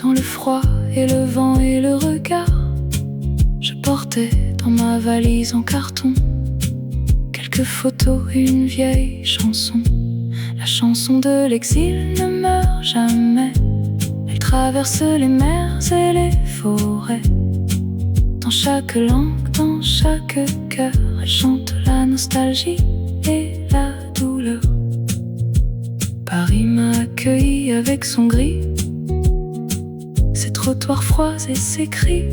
Dans le froid et le vent et le regard, je portais dans ma valise en carton quelques photos et une vieille chanson. La chanson de l'exil ne meurt jamais. Elle traverse les mers et les forêts. Dans chaque langue, dans chaque cœur, elle chante la nostalgie et la douleur. Paris m'a accueilli avec son gris, ses trottoirs froids et ses cris.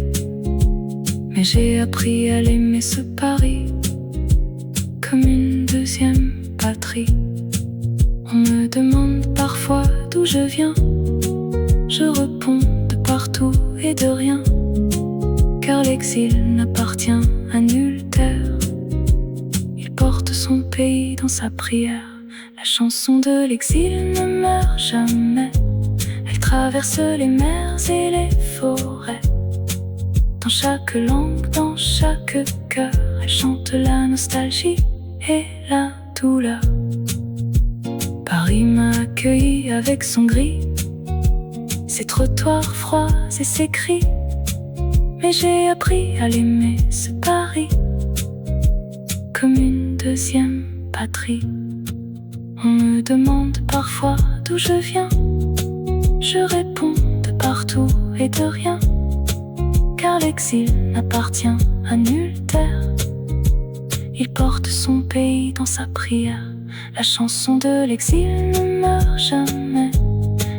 Mais j'ai appris à l'aimer ce Paris comme une deuxième patrie. On me demande parfois d'où je viens. Je réponds de partout et de rien, car l'exil n'appartient à nulle terre. Il porte son pays dans sa prière. La chanson de l'exil ne meurt jamais. Elle traverse les mers et les forêts. Dans chaque langue, dans chaque cœur, elle chante la nostalgie et la douleur. Paris m'a accueilli avec son gris, ses trottoirs froids et ses cris. Mais j'ai appris à l'aimer ce Paris comme une deuxième patrie. On me demande parfois d'où je viens. Je réponds de partout et de rien, car l'exil n'appartient à nulle terre. Il porte son pays dans sa prière. La chanson de l'exil ne meurt jamais.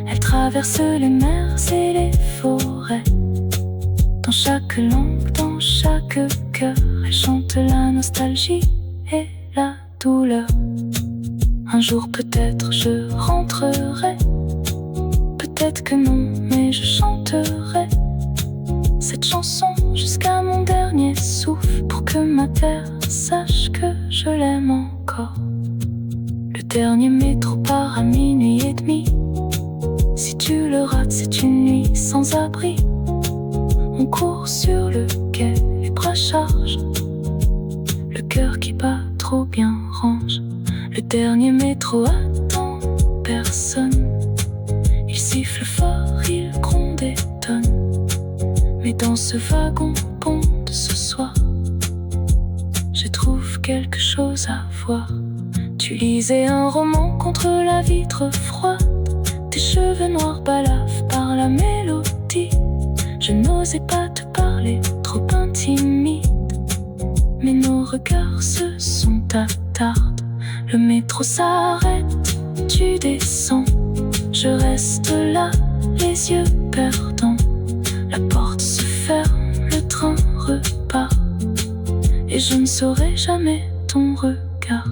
Elle traverse les mers et les forêts. Dans chaque langue, dans chaque cœur, elle chante la nostalgie et la douleur. Un jour peut-être je rentrerai, peut-être que non, mais je chanterai cette chanson jusqu'à mon dernier souffle, pour que ma terre sache que je l'aime encore. Le dernier métro part à 00h30. Si tu le rates, c'est une nuit sans abri. On court sur le quai, les bras chargent, le cœur qui bat trop bien range. Le dernier métro attend personne. Il siffle fort, il gronde et tonne. Mais dans ce wagon bon de ce soir, je trouve quelque chose à voir. Tu lisais un roman contre la vitre froide. Tes cheveux noirs balavent par la mélodie. Je n'osais pas te parler, trop intimide, mais nos regards se sont attardés. Le métro s'arrête, tu descends. Je reste là, les yeux perdants. La porte se ferme, le train repart, et je ne saurai jamais ton regard.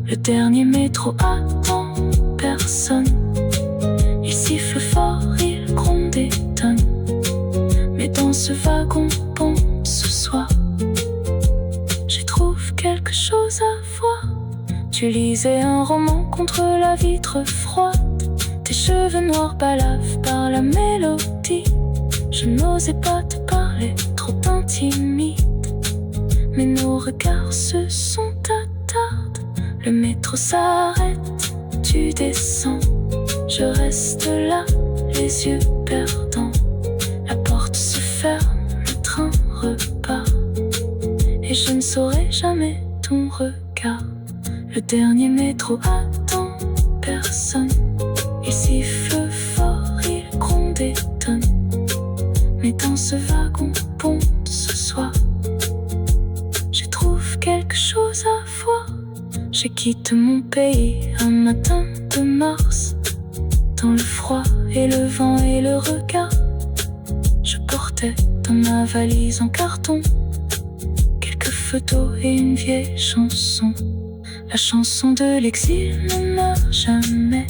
Le dernier métro attend personne. Il siffle fort, il gronde et tonne. Mais dans ce wagon bon ce soir, j'y trouve quelque chose à voir. Tu lisais un roman contre la vitre froide. Tes cheveux noirs balavent par la mélodie. Je n'osais pas te parler, trop intimide, mais nos regards se sont attardés. Le métro s'arrête, tu descends. Je reste là, les yeux perdants. La porte se ferme, le train repart, et je ne saurai jamais ton regard. Le dernier métro attend personne. Il siffle fort, il gronde et tonne. Mais dans ce wagon bon de ce soir, je trouve quelque chose à voir. Je quitte mon pays un matin de mars. Dans le froid et le vent et le regard, je portais dans ma valise en carton quelques photos et une vieille chanson. La chanson de l'exil ne meurt jamais.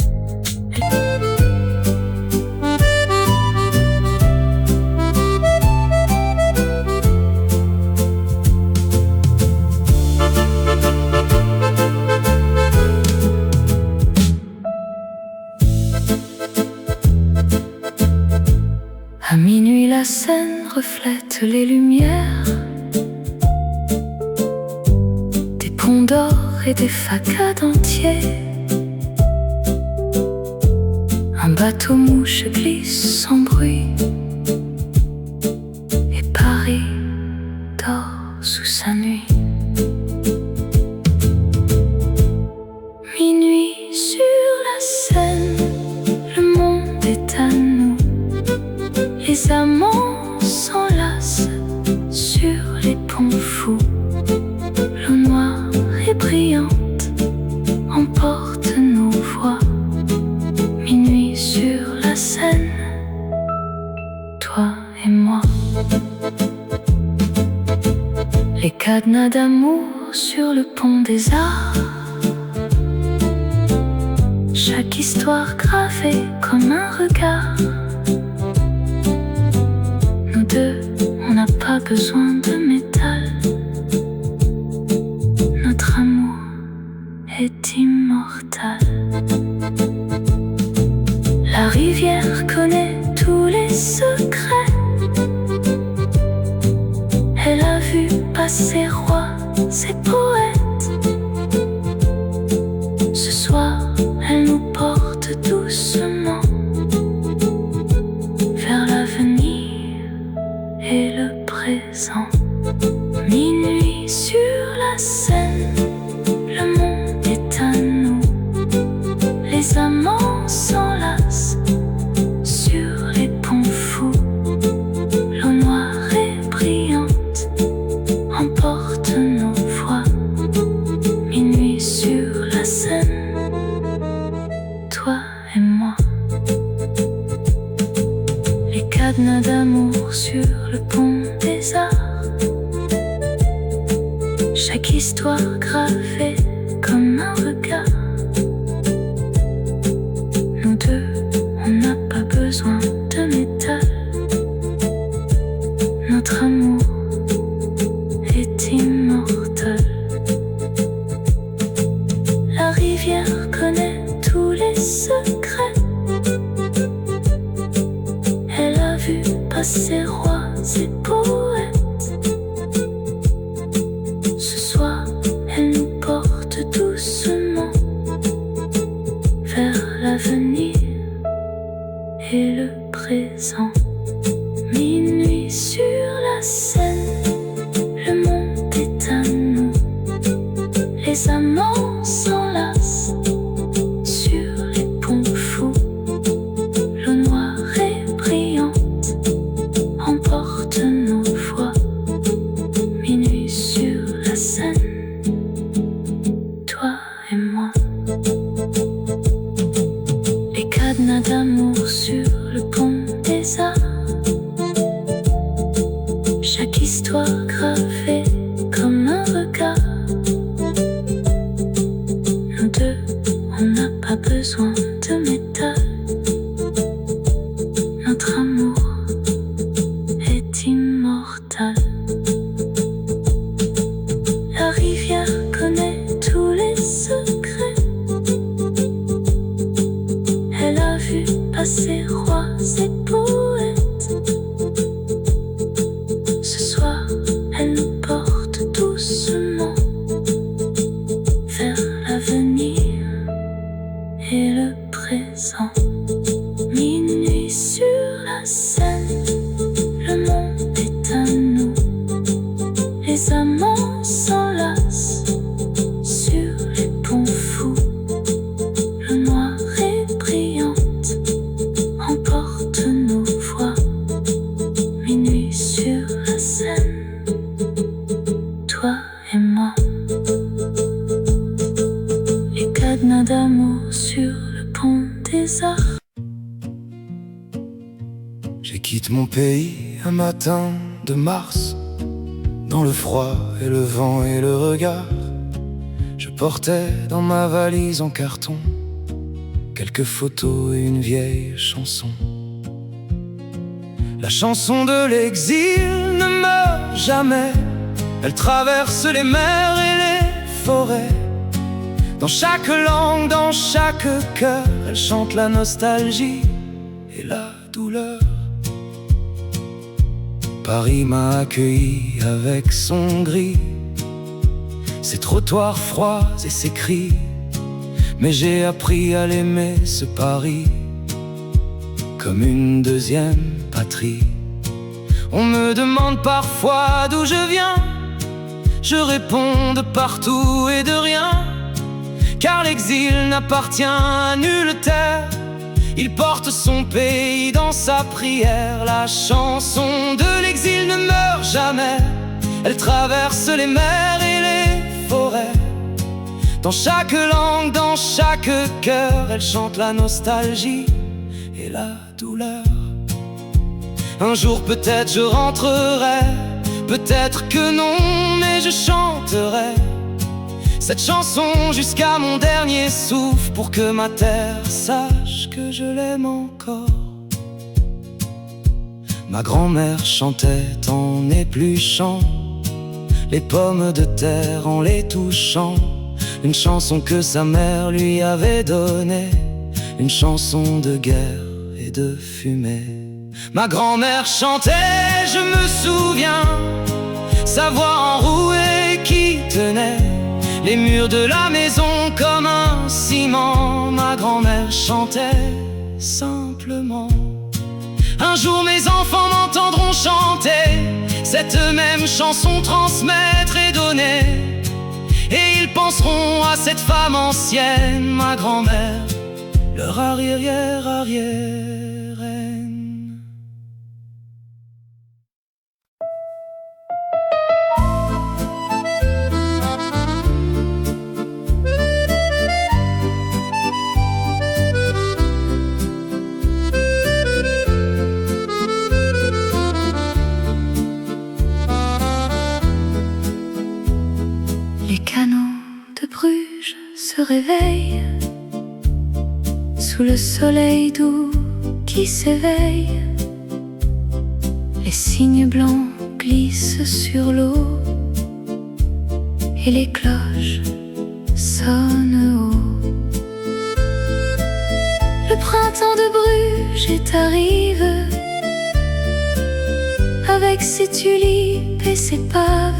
À minuit, la Seine reflète les lumières des ponts d'or et des facades entiers. Un bateau-mouche glisse sans bruit et Paris dort sous sa nuit. Minuit sur la Seine, le monde est à nous. Les amants s'enlacent sur les ponts fous. L'eau noire et brillante emporte nos voix. Minuit sur la Seine, toi et moi. Les cadenas d'amour sur le pont des Arts, chaque histoire gravée comme un regard. Nous deux, on n'a pas besoin de métal. Notre amour est immortel. La rivière connaît tous les secrets. Elle a vu passer rois et poètes. Ce soir, elle nous porte doucement vers l'avenir et le présent. Minuit sur la Seine, le monde est à nous. Les amants s'enlacent sur les ponts fous. L'eau noire et brillante emporte nos voix. Minuit sur la Seine, toi et moi. Les cadenas d'amour sur le pont des Arts, chaque histoire gravée comme un regard. Nous deux, on n'a pas besoin de métal. Notre amour est immortel. La rivière connaît tous les secrets. Elle a vu passer rois et poètes. Ce soir, elle nous porte doucement vers l'avenir et le présent. Minuit sur la Seine, le monde est à nous. Les amants s'enlacent sur les ponts fous. L'eau noire et brillante emporte nos voix. Minuit sur la Seine, toi et moi. Les cadenas d'amour sur le pont des Arts, chaque histoire gravée comme un regard. Nous deux, on n'a pas besoin de métal. Notre amour est immortel. La rivière connaît tous les secrets. Elle a vu passer rois et poètes. Ce soir, elle nous porte doucement vers l'avenir et le présent. Minuit sur la Seine, le monde est à nous. Les amants s'enlacent sur les ponts fous. L'eau noire et brillante emporte nos voix. Minuit sur la Seine, toi et moi. Les cadenas d'amour sur le pont des Arts. J'ai quitté mon pays un matin de mars, dans le froid et le vent et le regard. Je portais dans ma valise en carton quelques photos et une vieille chanson. La chanson de l'exil ne meurt jamais. Elle traverse les mers et les forêts. Dans chaque langue, dans chaque cœur, elle chante la nostalgie et la douleur. Paris m'a accueilli avec son gris, ses trottoirs froids et ses cris. Mais j'ai appris à l'aimer, ce Paris, comme une deuxième patrie. On me demande parfois d'où je viens, je réponds de partout et de rien, car l'exil n'appartient à nulle terre. Il porte son pays dans sa prière. La chanson de l'exil ne meurt jamais, elle traverse les mers et les forêts. Dans chaque langue, dans chaque cœur, elle chante la nostalgie et la douleur. Un jour peut-être je rentrerai, peut-être que non, mais je chanterai cette chanson jusqu'à mon dernier souffle, pour que ma terre sache que je l'aime encore. Ma grand-mère chantait en épluchant les pommes de terre, en les touchant, une chanson que sa mère lui avait donnée, une chanson de guerre et de fumée. Ma grand-mère chantait, je me souviens, sa voix enrouée qui tenait les murs de la maison comme un ciment. Ma grand-mère chantait simplement. Un jour mes enfants m'entendront chanter cette même chanson, transmettre et donner, et ils penseront à cette femme ancienne, ma grand-mère, leur arrière-arrière-reine. Les canaux de Bruges se réveillent sous le soleil doux qui s'éveille. Les cygnes blancs glissent sur l'eau et les cloches sonnent haut. Le printemps de Bruges est arrivé, avec ses tulipes et ses paves.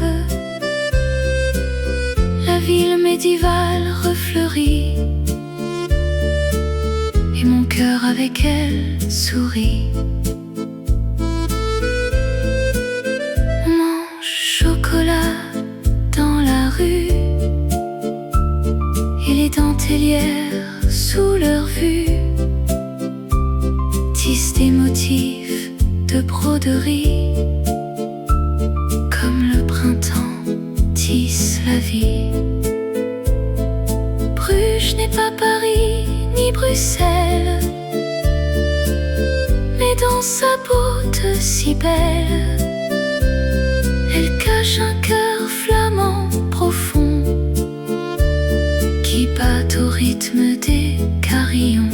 La ville médiévale refleurit, et mon cœur avec elle sourit. On mange chocolat dans la rue, et les dentelières sous leur vue tissent des motifs de broderie, comme le printemps tisse la vie. Bruges n'est pas Paris ni Bruxelles, mais dans sa beauté si belle, elle cache un cœur flamand profond qui bat au rythme des carillons.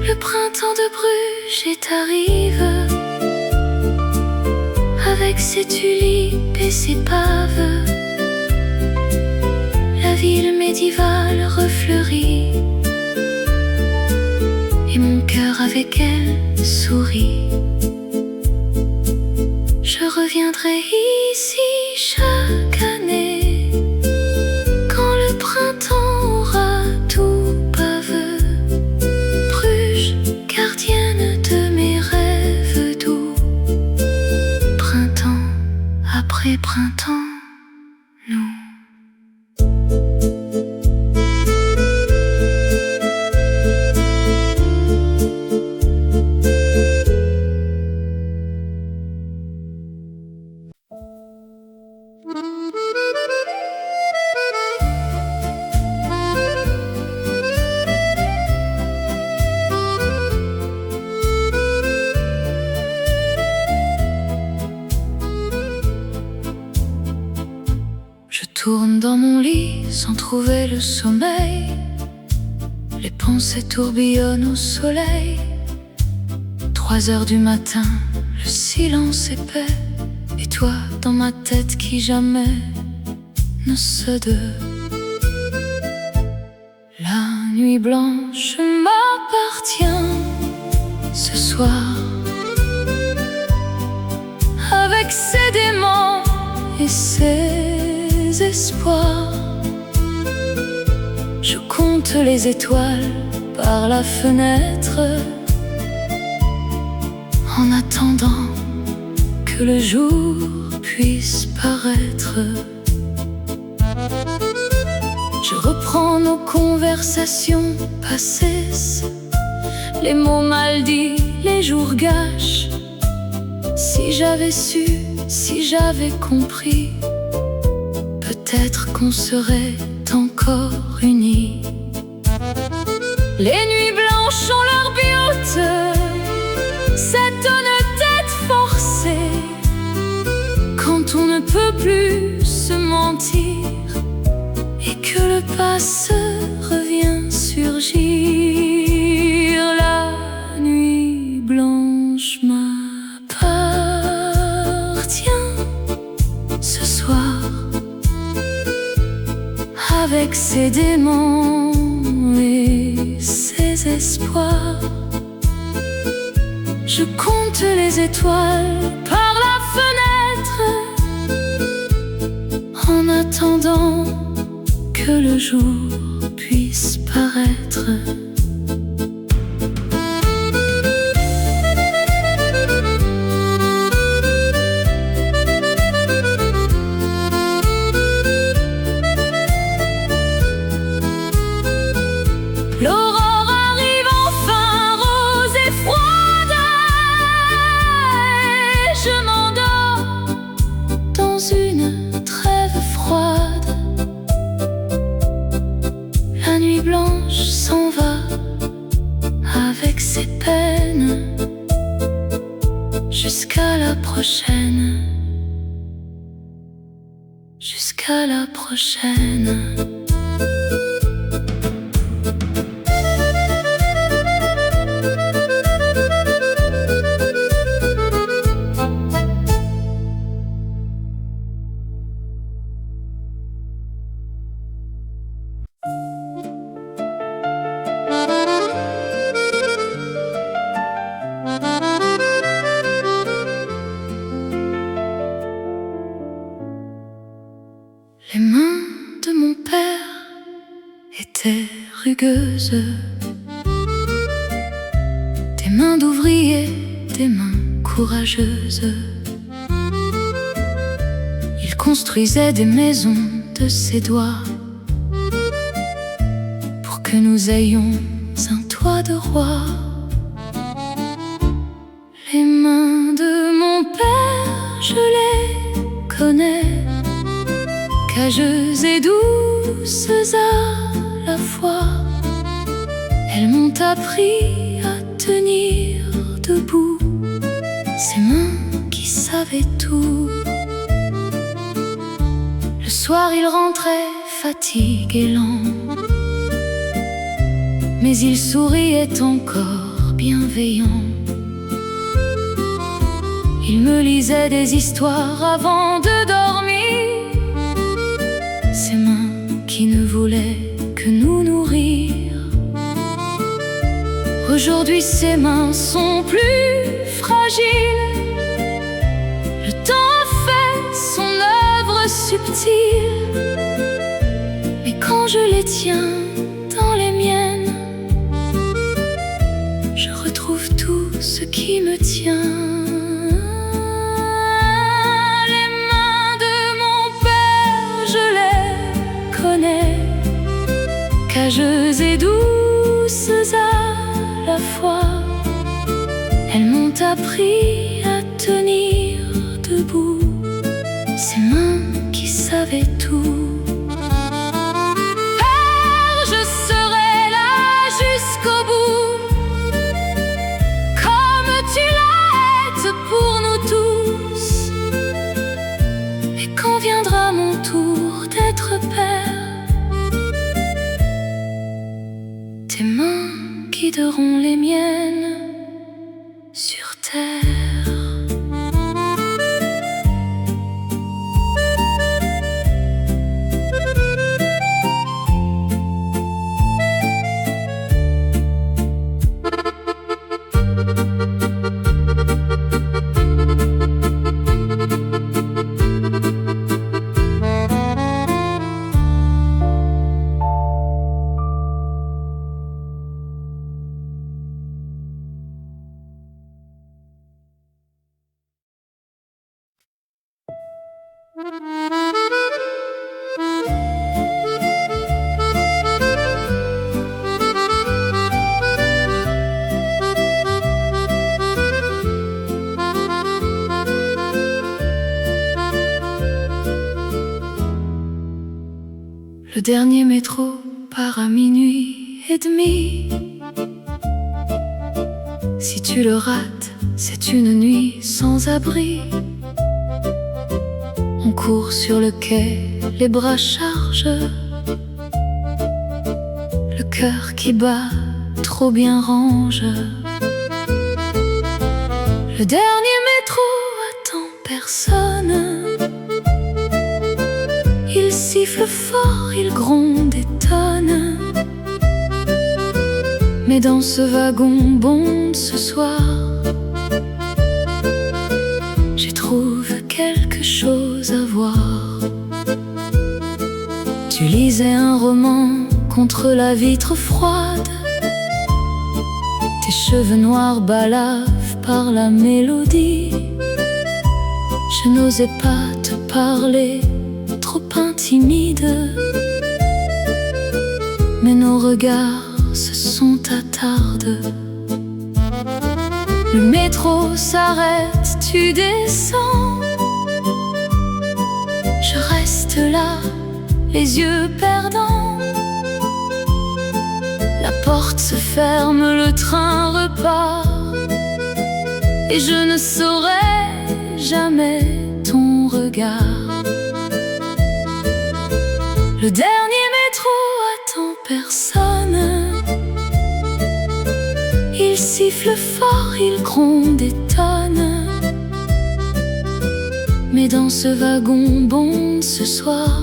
Le printemps de Bruges est arrivé, avec ses tulipes et ses paves. La ville médiévale refleurit, et mon cœur avec elle sourit. Je reviendrai ici chaque année, quand le printemps aura tout pavé. Bruges, gardienne de mes rêves doux, printemps après printemps, nous. Je tourne dans mon lit sans trouver le sommeil. Les pensées tourbillonnent au soleil. 3 heures du matin, le silence épais, et toi dans ma tête qui jamais ne cède. La nuit blanche m'appartient ce soir, avec ses démons et ses espoirs. Je compte les étoiles par la fenêtre, en attendant que le jour puisse paraître. Je reprends nos conversations passées, les mots mal dits, les jours gâches. Si j'avais su, si j'avais compris, peut-être qu'on serait encore unis. Les nuits blanches ont leur beauté, cette honnêteté forcée, quand on ne peut plus se mentir et que le passé revient surgir. La nuit blanche m'appartient ce soir, avec ses démons et ses espoirs. Je compte les étoiles par la fenêtre, en attendant que le jour puisse paraître. L'aurore arrive enfin, rose et froide, et je m'endors dans une trêve froide. La nuit blanche s'en va avec ses peines, jusqu'à la prochaine, jusqu'à la prochaine. Les mains de mon père étaient rugueuses, des mains d'ouvrier, des mains courageuses. Il construisait des maisons de ses doigts pour que nous ayons un toit de roi. Les mains de mon père, je les connais, cageuses et douces à la fois. Elles m'ont appris à tenir debout, ces mains qui savaient tout. Le soir il rentrait fatigué, lent, mais il souriait encore bienveillant. Il me lisait des histoires avant de dormir, ces mains qui ne voulaient que nous nourrir. Aujourd'hui ses mains sont plus fragiles, le temps a fait son œuvre subtile, mais quand je les tiens dans les miennes, je retrouve tout ce qui me tient. Les mains de mon père, je les connais, cageuses et douces à la fois. Elles m'ont appris à tenir debout, ces mains qui savaient tout. Père, je serai là jusqu'au bout, comme tu l'es pour nous tous. Et quand viendra mon tour d'être père, tes mains guideront les miennes sur terre. dernier métro part à minuit et demi. Si tu le rates, c'est une nuit sans abri. On court sur le quai, les bras chargés, le cœur qui bat trop bien range. Le dernier métro attend personne. Il siffle fort, il gronde et tonne. Mais dans ce wagon bonde ce soir, j'y trouve quelque chose à voir. Tu lisais un roman contre la vitre froide. Tes cheveux noirs balavent par la mélodie. Je n'osais pas te parler, trop intimide. Mais nos regards se sont attardés. Le métro s'arrête, tu descends. Je reste là, les yeux perdants. La porte se ferme, le train repart. Et je ne saurai jamais ton regard. Le dernier métro attend personne. Il siffle fort, il gronde et tonne. Mais dans ce wagon bonde ce soir,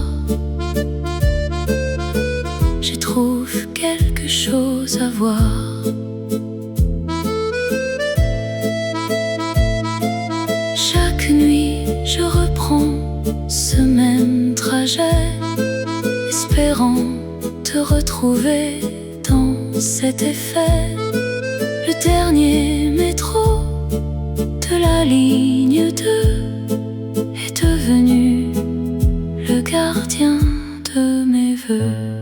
j'y trouve quelque chose à voir. Chaque nuit je reprends ce même trajet, espérant te retrouver dans cet effet. Le dernier métro de la ligne 2 est devenu le gardien de mes vœux.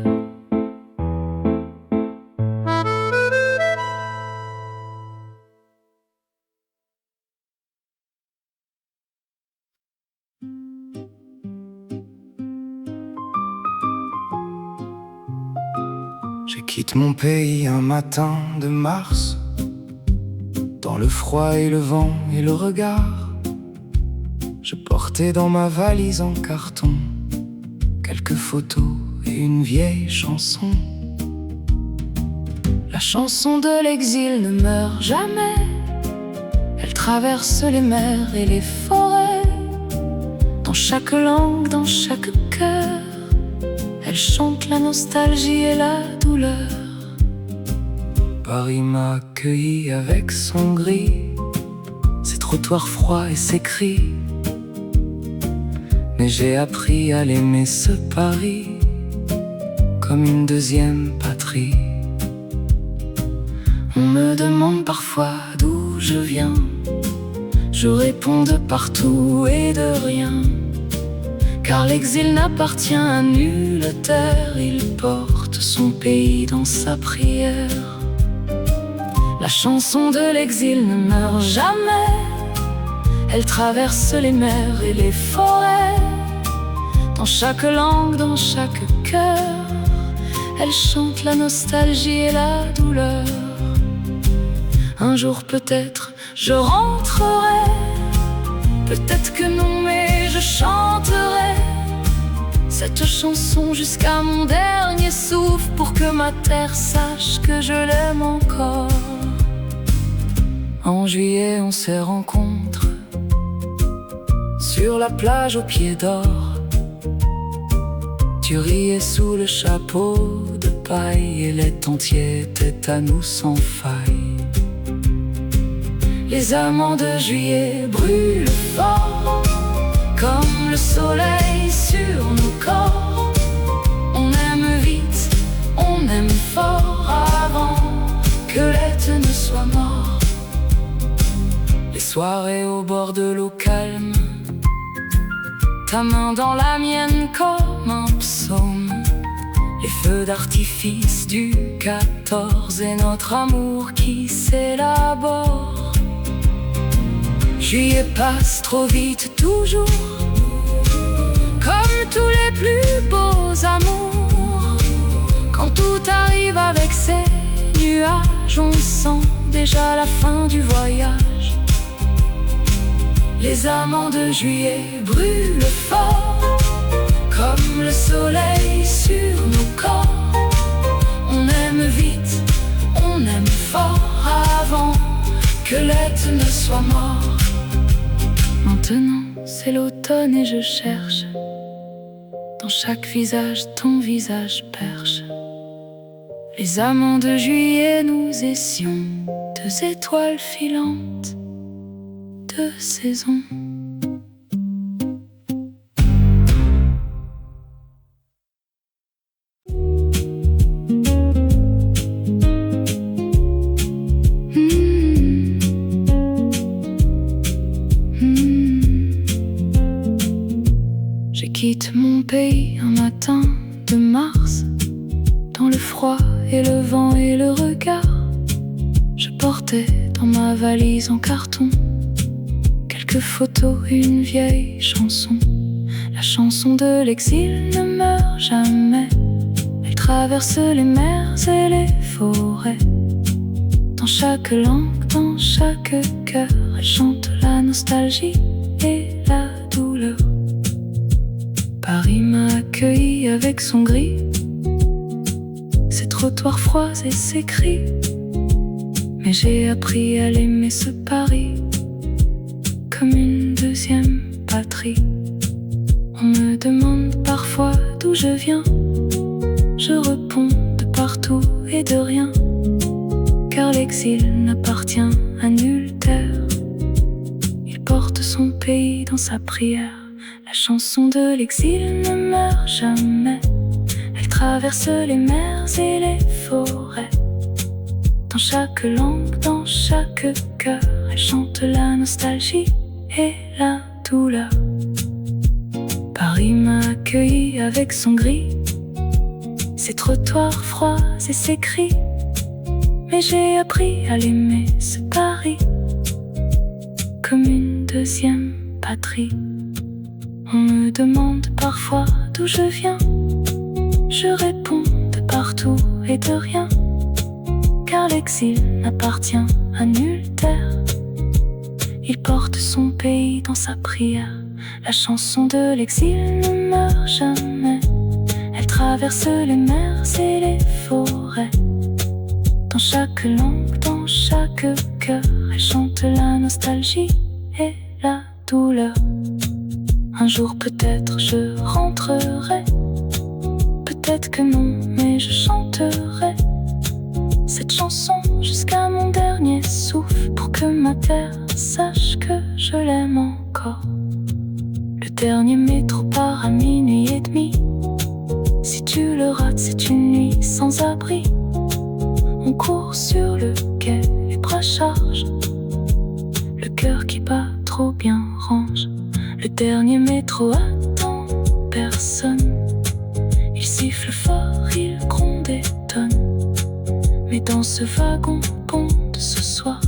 Je quitte mon pays un matin de mars, dans le froid et le vent et le regard. Je portais dans ma valise en carton quelques photos et une vieille chanson. La chanson de l'exil ne meurt jamais. Elle traverse les mers et les forêts. Dans chaque langue, dans chaque cœur, elle chante la nostalgie et la douleur. Paris m'a accueilli avec son gris, ses trottoirs froids et ses cris. Mais j'ai appris à l'aimer ce Paris comme une deuxième patrie. On me demande parfois d'où je viens. Je réponds de partout et de rien. Car l'exil n'appartient à nulle terre. Il porte son pays dans sa prière. La chanson de l'exil ne meurt jamais. Elle traverse les mers et les forêts. Dans chaque langue, dans chaque cœur, elle chante la nostalgie et la douleur. Un jour peut-être je rentrerai, peut-être que non, mais je chanterai cette chanson jusqu'à mon dernier souffle, pour que ma terre sache que je l'aime encore. En juillet on s'est rencontrés sur la plage aux pieds d'or. Tu riais sous le chapeau de paille et les entiers étaient à nous sans faille. Les amants de juillet brûlent fort comme le soleil sur nos corps. On aime vite, on aime fort avant que l'été ne soit mort. Les soirées au bord de l'eau calme, ta main dans la mienne comme un psaume. Les feux d'artifice du 14 et notre amour qui s'élabore. Juillet passe trop vite toujours, comme tous les plus beaux amours. Quand tout arrive avec ses nuages, on sent déjà la fin du voyage. Les amants de juillet brûlent fort, comme le soleil sur nos corps. On aime vite, on aime fort, avant que l'été ne soit mort. Maintenant c'est l'automne et je cherche dans chaque visage ton visage perche. Les amants de juillet, nous étions deux étoiles filantes, deux saisons. Je quitte mon pays un matin de mars, dans le froid et le vent et le regard. Je portais dans ma valise en carton quelques photos, une vieille chanson. La chanson de l'exil ne meurt jamais. Elle traverse les mers et les forêts. Dans chaque langue, dans chaque cœur, elle chante la nostalgie et la douleur. Paris m'a accueilli avec son gris, ses trottoirs froids et ses cris. Mais j'ai appris à l'aimer ce Paris comme une deuxième patrie. On me demande parfois d'où je viens. Je réponds de partout et de rien, car l'exil n'appartient à nulle terre. Il porte son pays dans sa prière. La chanson de l'exil ne meurt jamais. Elle traverse les mers et les forêts. Dans chaque langue, dans chaque cœur, elle chante la nostalgie et la douleur. Paris m'a accueilli avec son gris, ses trottoirs froids et ses cris. Mais j'ai appris à l'aimer ce Paris comme une deuxième patrie. On me demande parfois d'où je viens. Je réponds de partout et de rien, car l'exil n'appartient à nulle terre. Il porte son pays dans sa prière. La chanson de l'exil ne meurt jamais. Elle traverse les mers et les forêts. Dans chaque langue, dans chaque cœur, elle chante la nostalgie et la douleur. Un jour peut-être je rentrerai, peut-être que non, mais je chanterai cette chanson jusqu'à mon dernier souffle, pour que ma terre sache que je l'aime encore. Le dernier métro part à minuit et demi. Si tu le rates, c'est une nuit sans abri. On court sur le quai, les bras chargent, le cœur qui bat trop bien range. Le dernier métro attend personne. Il siffle fort, il gronde et tonne. Mais dans ce wagon bon de ce soir,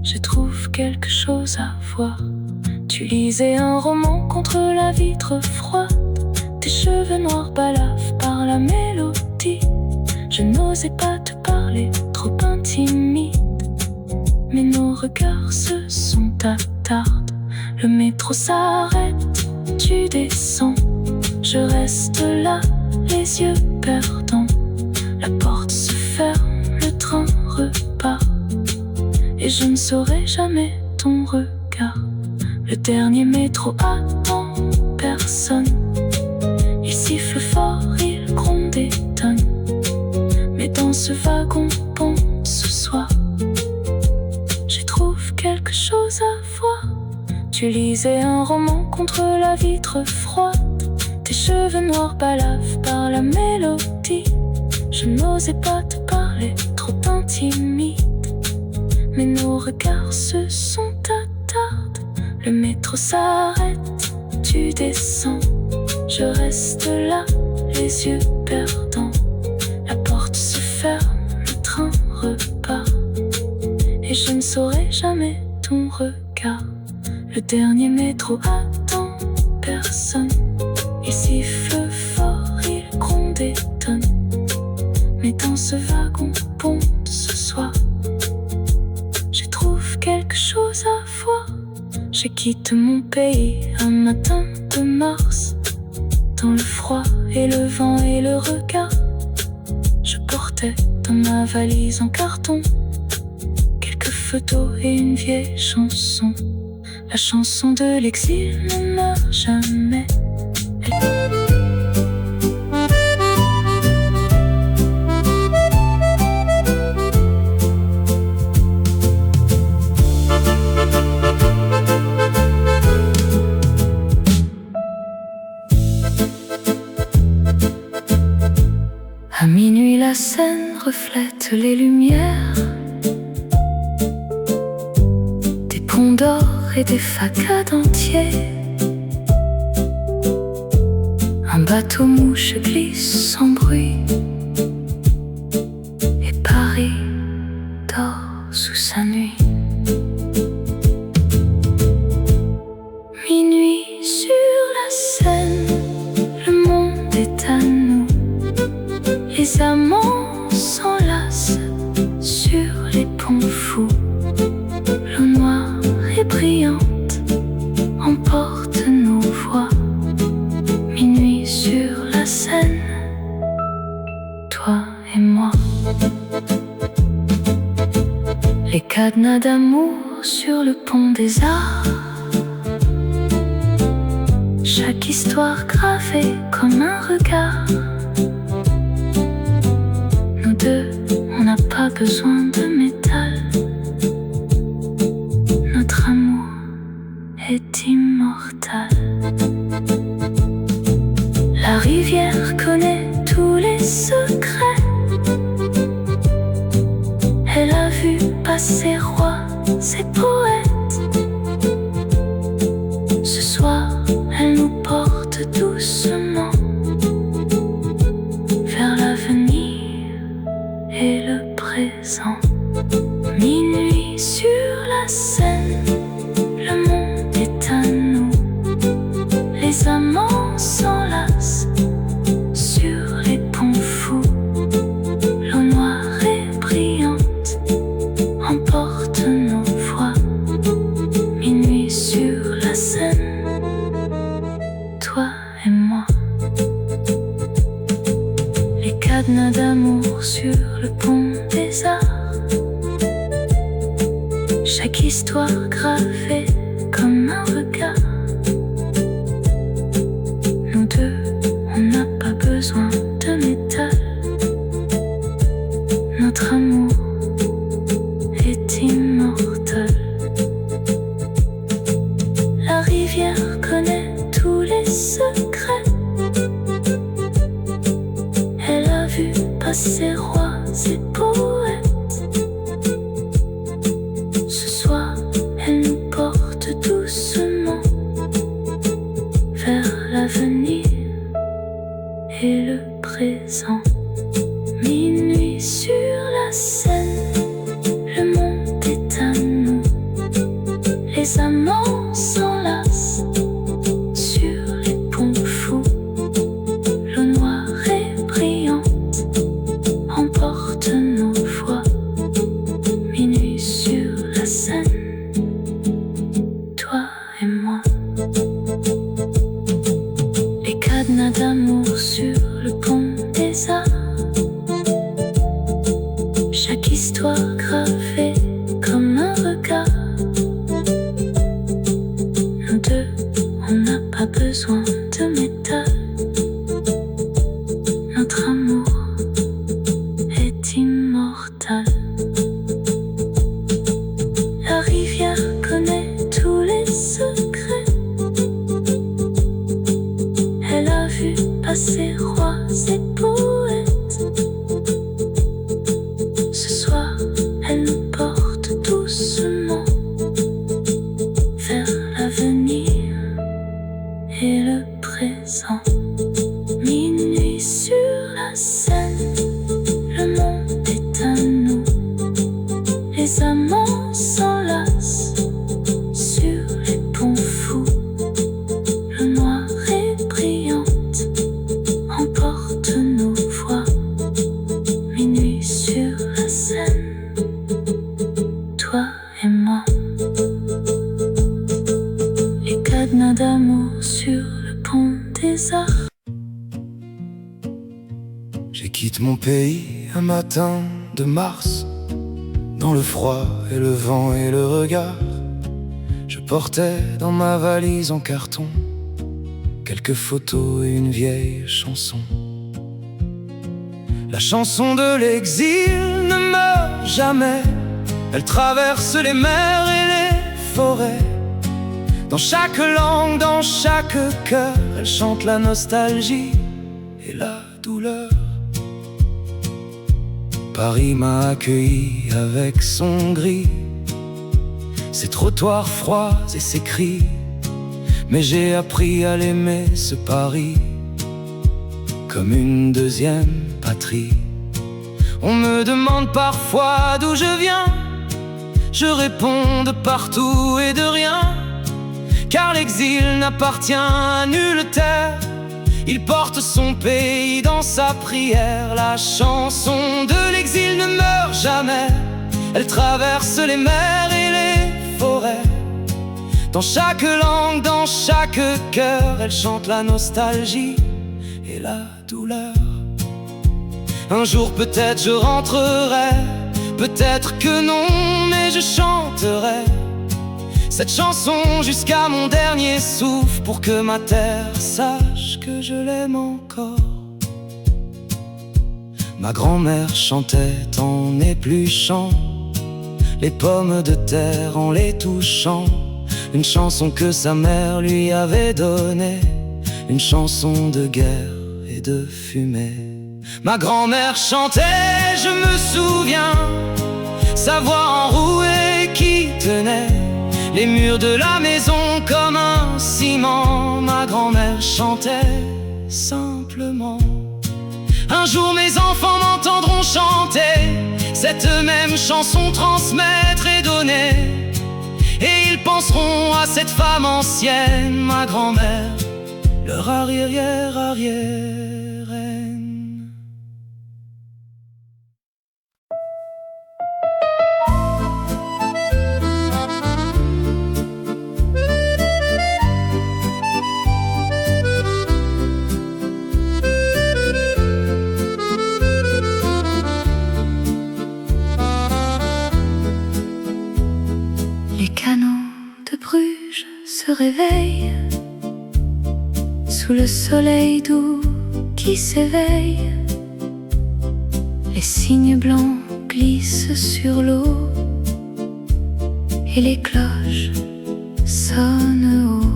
je trouve quelque chose à voir. Tu lisais un roman contre la vitre froide. Tes cheveux noirs balavent par la mélodie. Je n'osais pas te parler, trop intimide, mais nos regards se sont attardés. Le métro s'arrête, tu descends. Je reste là, les yeux perdants. La porte se ferme, le train repart, et je ne saurai jamais ton regard. Le dernier métro attend personne. Il siffle fort, il gronde et tonne. Mais dans ce wagon bon ce soir, j'y trouve quelque chose à voir. Tu lisais un roman contre la vitre froide. Tes cheveux noirs balavent par la mélodie. Je n'osais pas te parler, trop intimide, mais nos regards se sont attardés. Le métro s'arrête, tu descends. Je reste là, les yeux perdants. La porte se ferme, le train repart, et je ne saurai jamais ton regard. Le dernier métro attend personne. Il siffle fort, il gronde et tonne. Mais dans ce wagon pont de ce soir, je trouve quelque chose à voir. Je quitte mon pays un matin de mars, dans le froid et le vent et le regard. Je portais dans ma valise en carton quelques photos et une vieille chanson. La chanson de l'exil ne meurt jamais. À minuit, la Seine reflète les lumières des ponts d'or et des facades entiers. Un bateau mouche glisse sans bruit et Paris dort sous sa nuit. Minuit sur la Seine, le monde est à nous. Les amants s'enlacent sur les ponts fous. L'eau noire et brillante emporte nos voix. Minuit sur la Seine, toi et moi. Les cadenas d'amour sur le pont des Arts, chaque histoire gravée comme un regard. Nous deux, on n'a pas besoin de métal. Notre amour est immortel. La rivière connaît tous les secrets. Elle a vu passer rois et poètes. Ce soir, elle nous porte doucement vers l'avenir et le présent. Minuit sur la Seine, le monde est à nous. Les amants s'enlacent sur les ponts fous. L'eau noire et brillante emporte nos voix. Minuit sur la Seine, toi et moi. Les cadenas d'amour sur le pont des Arts, chaque histoire gravée comme un regard. Nous deux, on n'a pas besoin de métal. Notre amour est immortel. La rivière connaît tous les secrets. Elle a vu passer rois et poètes. Ce soir, elle nous porte doucement vers l'avenir et le présent. Minuit sur la Seine, le monde est à nous. Les amants s'enlacent sur les ponts fous. L'eau noire et brillante emporte nos voix. Minuit sur la Seine, toi et moi. Les cadenas d'amour sur le pont des Arts, chaque histoire gravée comme un regard. Nous deux, on n'a pas besoin de métal. Notre amour est immortel. La rivière aimant. Les cadenas d'amour sur le pont des arts. Je quitte mon pays un matin de mars, dans le froid et le vent et le regard. Je portais dans ma valise en carton quelques photos et une vieille chanson. La chanson de l'exil ne meurt jamais. Elle traverse les mers et les forêts. Dans chaque langue, dans chaque cœur, elle chante la nostalgie et la douleur. Paris m'a accueilli avec son gris, ses trottoirs froids et ses cris. Mais j'ai appris à l'aimer, ce Paris, comme une deuxième patrie. On me demande parfois d'où je viens. Je réponds de partout et de rien, car l'exil n'appartient à nulle terre. Il porte son pays dans sa prière. La chanson de l'exil ne meurt jamais. Elle traverse les mers et les forêts. Dans chaque langue, dans chaque cœur, elle chante la nostalgie et la douleur. Un jour peut-être je rentrerai, peut-être que non, mais je chanterai cette chanson jusqu'à mon dernier souffle, pour que ma terre sache que je l'aime encore. Ma grand-mère chantait en épluchant les pommes de terre, en les touchant. Une chanson que sa mère lui avait donnée, une chanson de guerre et de fumée. Ma grand-mère chantait, je me souviens, sa voix enrouée qui tenait les murs de la maison comme un ciment. Ma grand-mère chantait simplement. Un jour mes enfants m'entendront chanter cette même chanson, transmettre et donner. Et ils penseront à cette femme ancienne, ma grand-mère, leur arrière-arrière-reine. Les canaux de Bruges se réveillent sous le soleil doux qui s'éveille. Les cygnes blancs glissent sur l'eau et les cloches sonnent haut.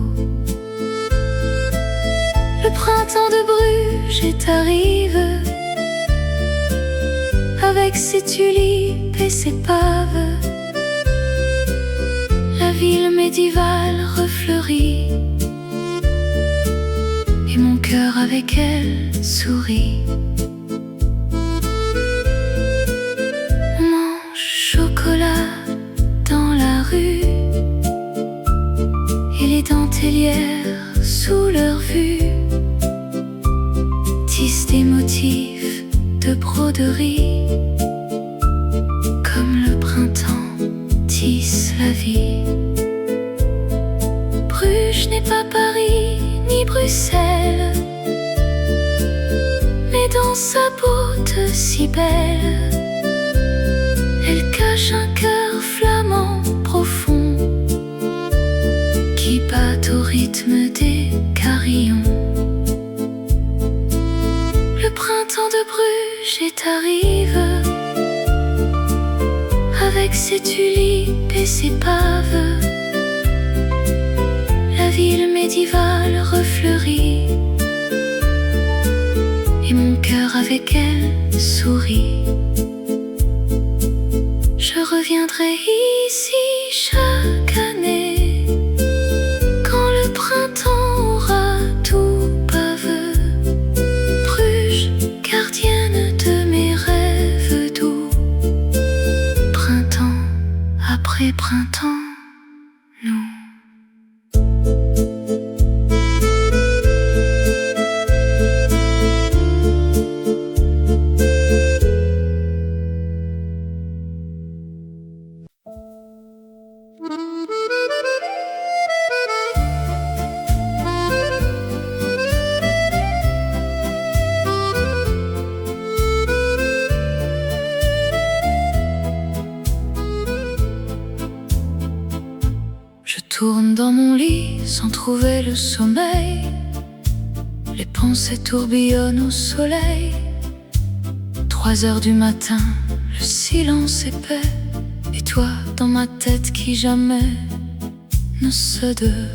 Le printemps de Bruges est arrivé avec ses tulipes et ses paves. La ville médiévale refleurit et mon cœur avec elle sourit. On mange chocolat dans la rue et les dentelières sous leur vue tissent des motifs de broderie, comme le printemps tisse la vie. Bruges n'est pas Paris ni Bruxelles, mais dans sa beauté si belle, elle cache un cœur flamand profond qui bat au rythme des carillons. Le printemps de Bruges est arrivé avec ses tulipes et ses paves. La ville médiévale refleurit et mon cœur avec elle sourit. Je reviendrai ici chaque année quand le printemps aura tout pavé. Bruges, gardienne de mes rêves doux. Printemps après printemps, nous. tourne dans mon lit sans trouver le sommeil. Les pensées tourbillonnent au soleil. 3 heures du matin, le silence épais. Et toi dans ma tête qui jamais ne se deut.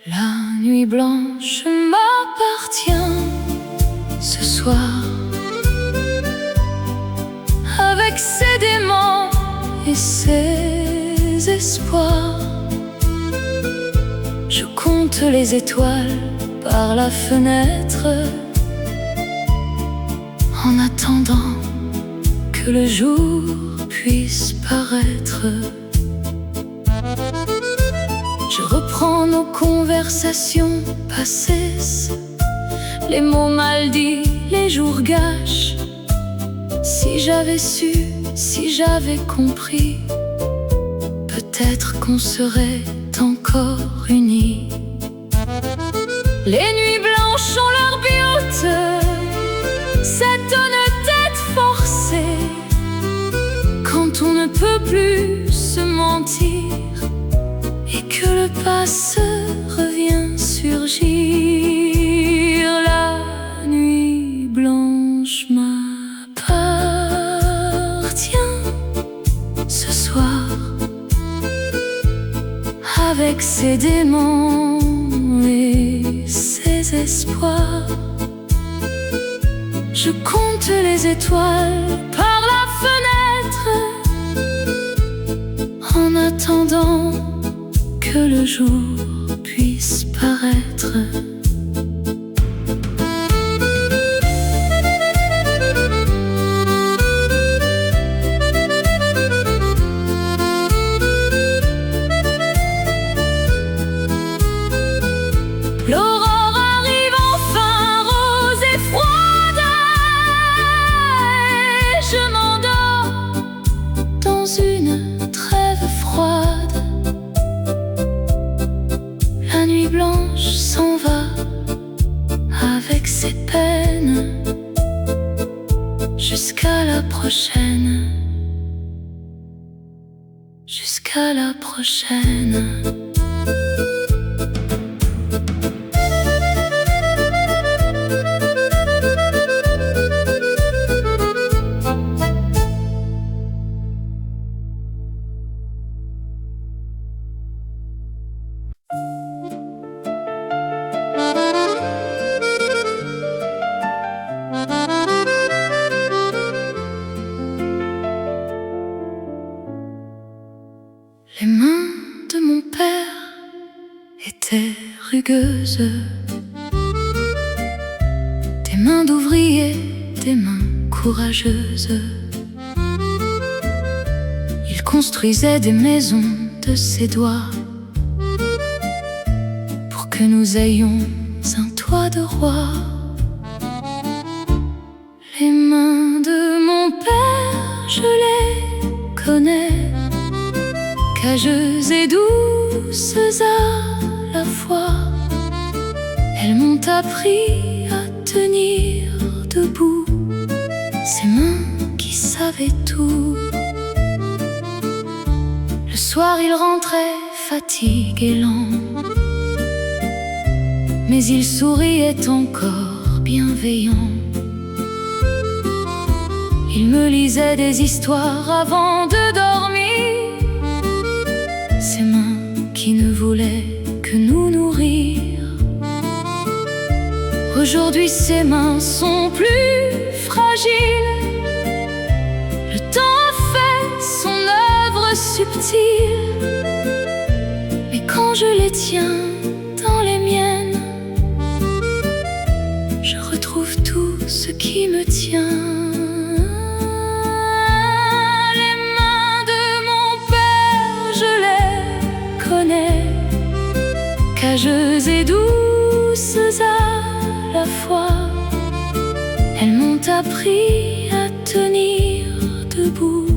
La nuit blanche m'appartient ce soir, avec ses démons et ses espoirs. Je compte les étoiles par la fenêtre, en attendant que le jour puisse paraître. Je reprends nos conversations passées, les mots mal dits, les jours gâches. Si j'avais su, si j'avais compris, peut-être qu'on serait encore unis. Les nuits blanches ont leur beauté, cette honnêteté forcée, quand on ne peut plus se mentir et que le passé revient surgir. La nuit blanche m'appartient ce soir, avec ses démons et ses espoirs. Je compte les étoiles par la fenêtre, en attendant que le jour puisse paraître. L'aurore arrive enfin, rose et froide, et je m'endors dans une trêve froide. La nuit blanche s'en va avec ses peines, jusqu'à la prochaine, jusqu'à la prochaine. Les mains de mon père étaient rugueuses, des mains d'ouvrier, des mains courageuses. Il construisait des maisons de ses doigts pour que nous ayons un toit de roi. Les mains de mon père, je les connais, cageuses et douces à la fois. Elles m'ont appris à tenir debout, ces mains qui savaient tout. Le soir il rentrait fatigué et lent, mais il souriait encore bienveillant. Il me lisait des histoires avant de dormir, ses mains qui ne voulaient que nous nourrir. Aujourd'hui ses mains sont plus fragiles, le temps a fait son œuvre subtile. Mais quand je les tiens dans les miennes, je retrouve tout ce qui me tient. Cageuses et douces à la fois, elles m'ont appris à tenir debout,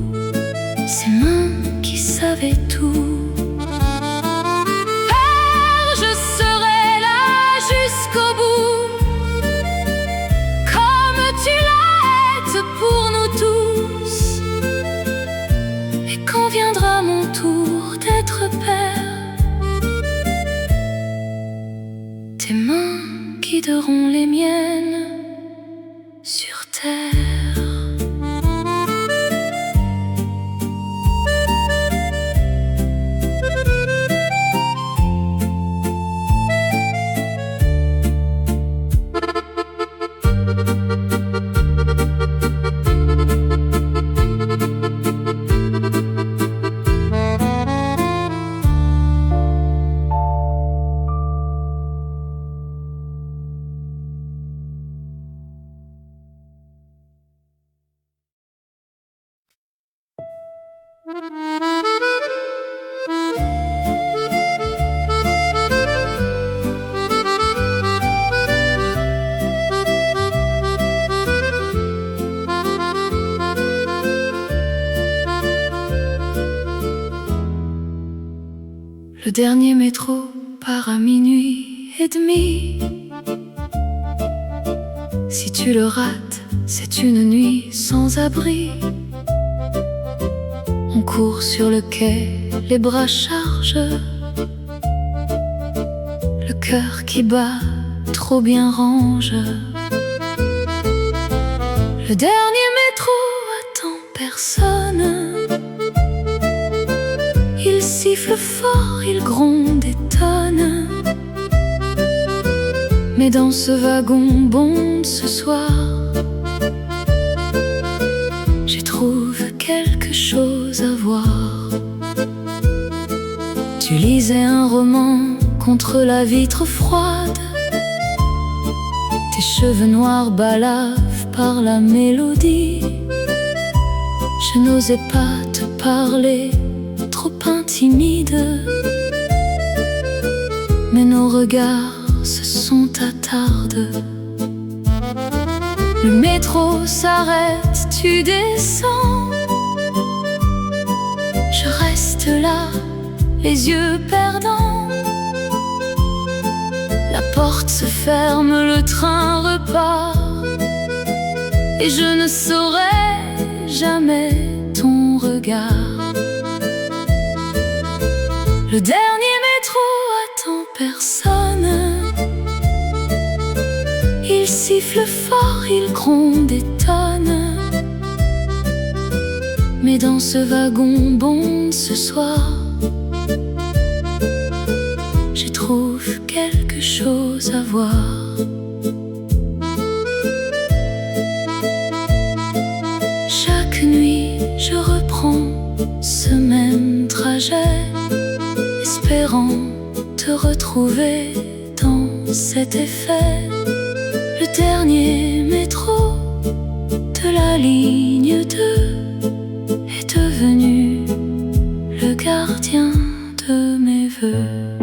ces mains qui savaient tout. Père, je serai là jusqu'au bout, comme tu l'es pour nous tous. Et quand viendra mon tour d'être père. Tes mains guideront les miennes sur terre. Le dernier métro part à 00h30. Si tu le rates, c'est une nuit sans abri. On court sur le quai, les bras chargés, le cœur qui bat trop bien range. Le dernier métro attend personne. Il siffle fort, il gronde et tonne. Mais dans ce wagon bonde ce soir, j'y trouve quelque chose à voir. Tu lisais un roman contre la vitre froide. Tes cheveux noirs balavent par la mélodie. Je n'osais pas te parler, trop intimide, mais nos regards se sont attardés. Le métro s'arrête, tu descends. Je reste là, les yeux perdants. La porte se ferme, le train repart, et je ne saurai jamais ton regard. Le dernier métro attend personne. Il siffle fort, il gronde et tonne. Mais dans ce wagon bonde ce soir, j'y trouve quelque chose à voir. Chaque nuit je reprends ce même trajet, espérant te retrouver dans cet effet. Le dernier métro de la ligne 2 est devenu le gardien de mes vœux.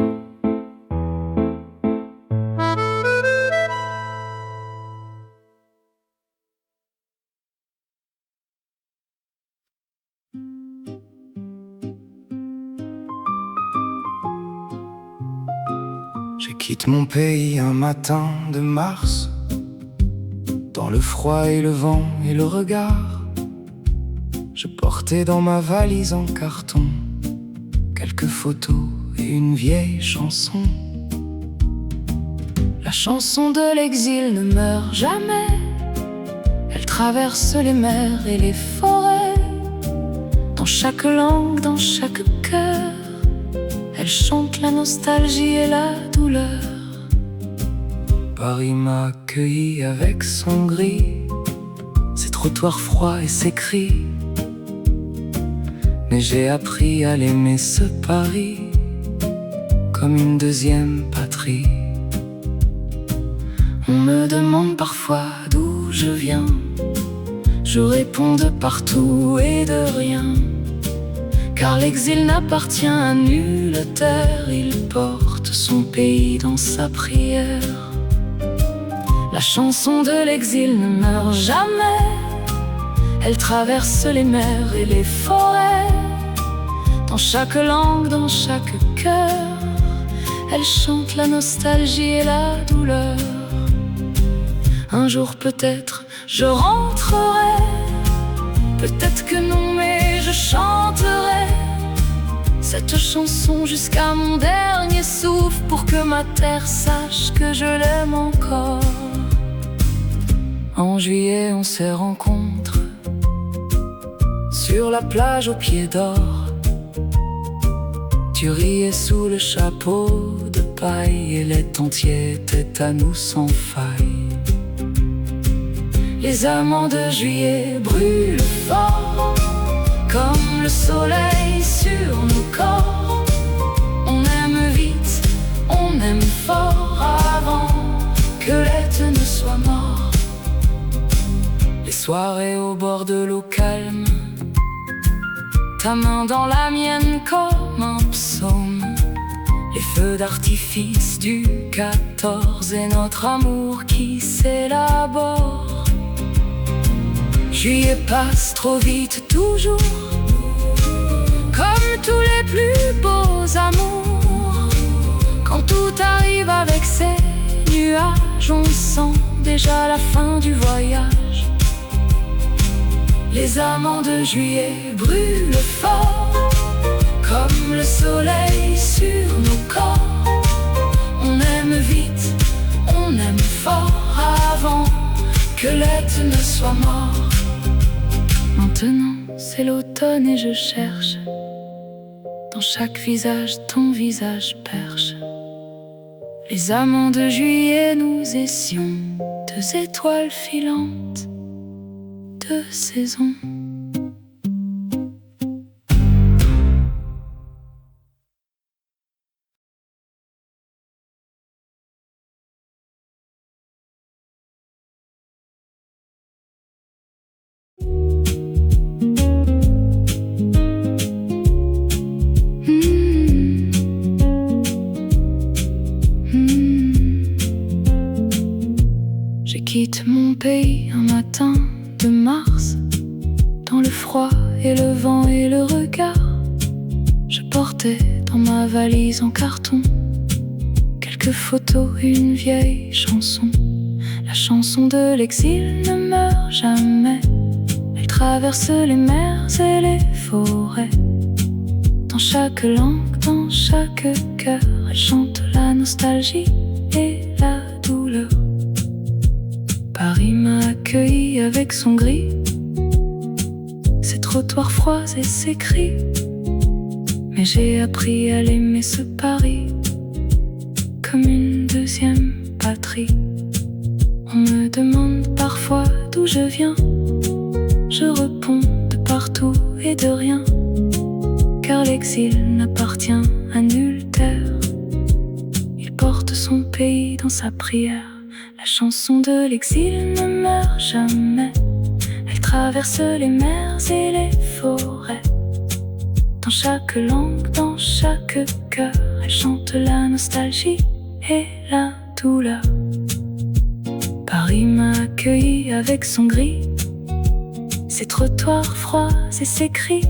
Je quitte mon pays un matin de mars, dans le froid et le vent et le regard. Je portais dans ma valise en carton quelques photos et une vieille chanson. La chanson de l'exil ne meurt jamais. Elle traverse les mers et les forêts. Dans chaque langue, dans chaque cœur, elle chante la nostalgie et la douleur. Paris m'a accueilli avec son gris, ses trottoirs froids et ses cris. Mais j'ai appris à l'aimer ce Paris comme une deuxième patrie. On me demande parfois d'où je viens. Je réponds de partout et de rien, car l'exil n'appartient à nulle terre. Il porte son pays dans sa prière. La chanson de l'exil ne meurt jamais. Elle traverse les mers et les forêts. Dans chaque langue, dans chaque cœur, elle chante la nostalgie et la douleur. Un jour peut-être je rentrerai, peut-être que non, mais je chanterai cette chanson jusqu'à mon dernier souffle, pour que ma terre sache que je l'aime encore. En juillet on se rencontre sur la plage aux pieds d'or. Tu riais sous le chapeau de paille et les entier étaient à nous sans faille. Les amants de juillet brûlent fort comme le soleil sur nos corps. On aime vite, on aime fort avant que l'été ne soit mort. Les soirées au bord de l'eau calme, ta main dans la mienne comme un psaume. Les feux d'artifice du 14 et notre amour qui s'élabore. Juillet passe trop vite toujours, comme tous les plus beaux amours. Quand tout arrive avec ses nuages, on sent déjà la fin du voyage. Les amants de juillet brûlent fort comme le soleil sur nos corps. On aime vite, on aime fort avant que l'été ne soit mort. Maintenant c'est l'automne et je cherche dans chaque visage ton visage perche. Les amants de juillet, nous étions deux étoiles filantes, deux saisons. Je quitte mon pays un matin de mars, dans le froid et le vent et le regard. Je portais dans ma valise en carton quelques photos, une vieille chanson. La chanson de l'exil ne meurt jamais. Elle traverse les mers et les forêts. Dans chaque langue, dans chaque cœur, elle chante la nostalgie et la douleur. Paris m'a accueilli avec son gris, ses trottoirs froids et ses cris. Mais j'ai appris à l'aimer ce Paris comme une deuxième patrie. On me demande parfois d'où je viens. Je réponds de partout et de rien, car l'exil n'appartient à nulle terre. Il porte son pays dans sa prière. La chanson de l'exil ne meurt jamais. Elle traverse les mers et les forêts. Dans chaque langue, dans chaque cœur, elle chante la nostalgie et la douleur. Paris m'a accueilli avec son gris, ses trottoirs froids et ses cris.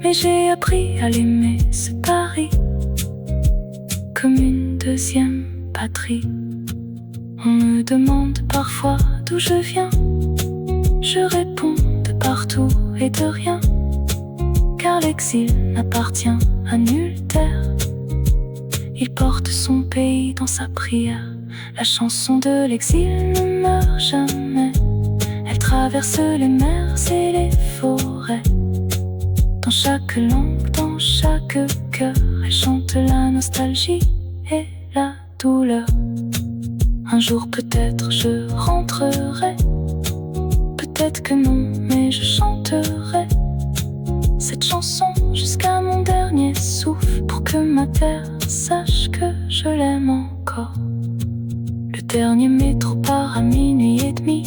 Mais j'ai appris à l'aimer ce Paris comme une deuxième patrie. On me demande parfois d'où je viens. Je réponds de partout et de rien, car l'exil n'appartient à nulle terre. Il porte son pays dans sa prière. La chanson de l'exil ne meurt jamais. Elle traverse les mers et les forêts. Dans chaque langue, dans chaque cœur, elle chante la nostalgie et la douleur. Un jour peut-être je rentrerai, peut-être que non, mais je chanterai cette chanson jusqu'à mon dernier souffle, pour que ma terre sache que je l'aime encore. Le dernier métro part à minuit et demi.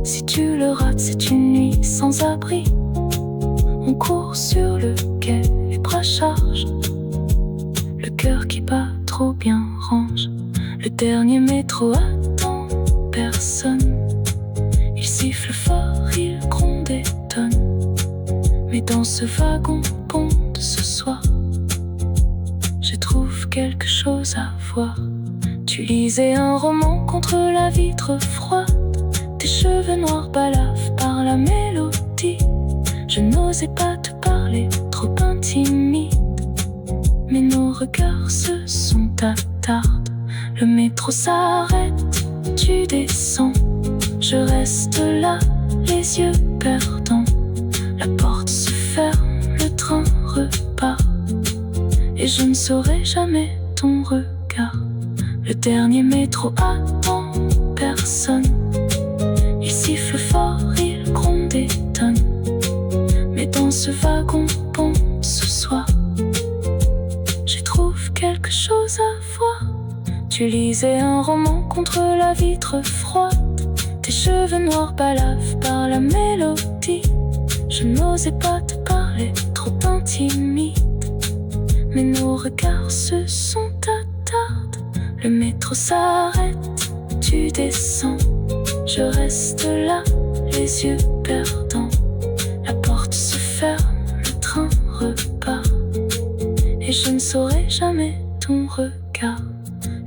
Si tu le rates, c'est une nuit sans abri. On court sur le quai, les bras chargent, le cœur qui bat trop bien range. Le dernier métro attend personne. Il siffle fort, il gronde et tonne. Mais dans ce wagon bon de ce soir, je trouve quelque chose à voir. Tu lisais un roman contre la vitre froide. Tes cheveux noirs balavent par la mélodie. Je n'osais pas te parler, trop intimide. regards se sont attardés. Le métro s'arrête, tu descends. Je reste là, les yeux perdants. La porte se ferme, le train repart. Et je ne saurai jamais ton regard. Le dernier métro attend personne. Il siffle fort, il gronde et tonne. Mais dans ce wagon bon ce soir, j'y trouve quelque chose à voir. Tu lisais un roman contre la vitre froide. Tes cheveux noirs balavent par la mélodie. Je n'osais pas te parler, trop intimide. Mais nos regards se sont attardés. Le métro s'arrête, tu descends. Je reste là, les yeux perdants. La porte se ferme, le train repart. Et je ne saurai jamais ton regard.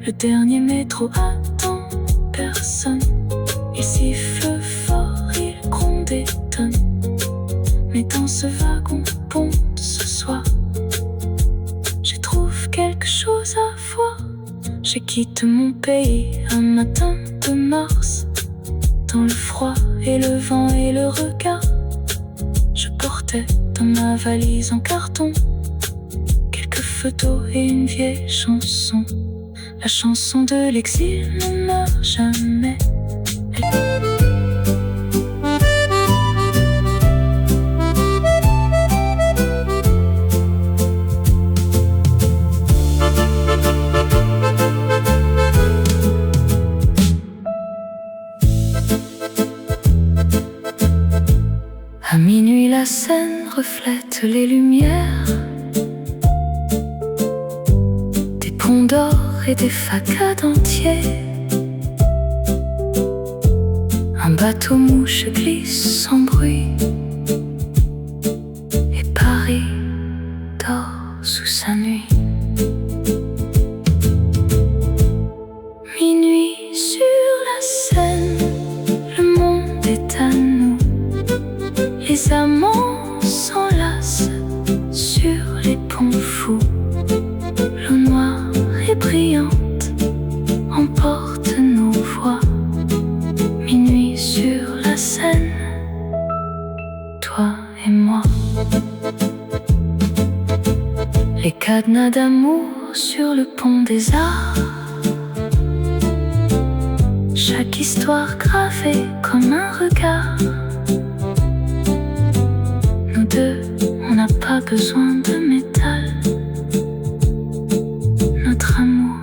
Le dernier métro attend personne. Il siffle fort, il gronde et tonne. Mais dans ce wagon bon ce soir, j'y trouve quelque chose à voir. Je quitte mon pays un matin de mars. Dans le froid et le vent et le regard, je portais dans ma valise en carton quelques photos et une vieille chanson. La chanson de l'exil ne meurt jamais. À minuit, la Seine reflète les lumières des ponts d'or et des facades entiers. Un bateau mouche glisse sans bruit et Paris dort sous sa nuit. Minuit sur la Seine, le monde est à nous. Les amants s'enlacent sur les ponts fous. L'eau noire et brillante emporte nos voix. Minuit sur la Seine, toi et moi. Les cadenas d'amour sur le pont des Arts. Chaque histoire gravée comme un regard. Nous deux, on n'a pas besoin de métal. Notre amour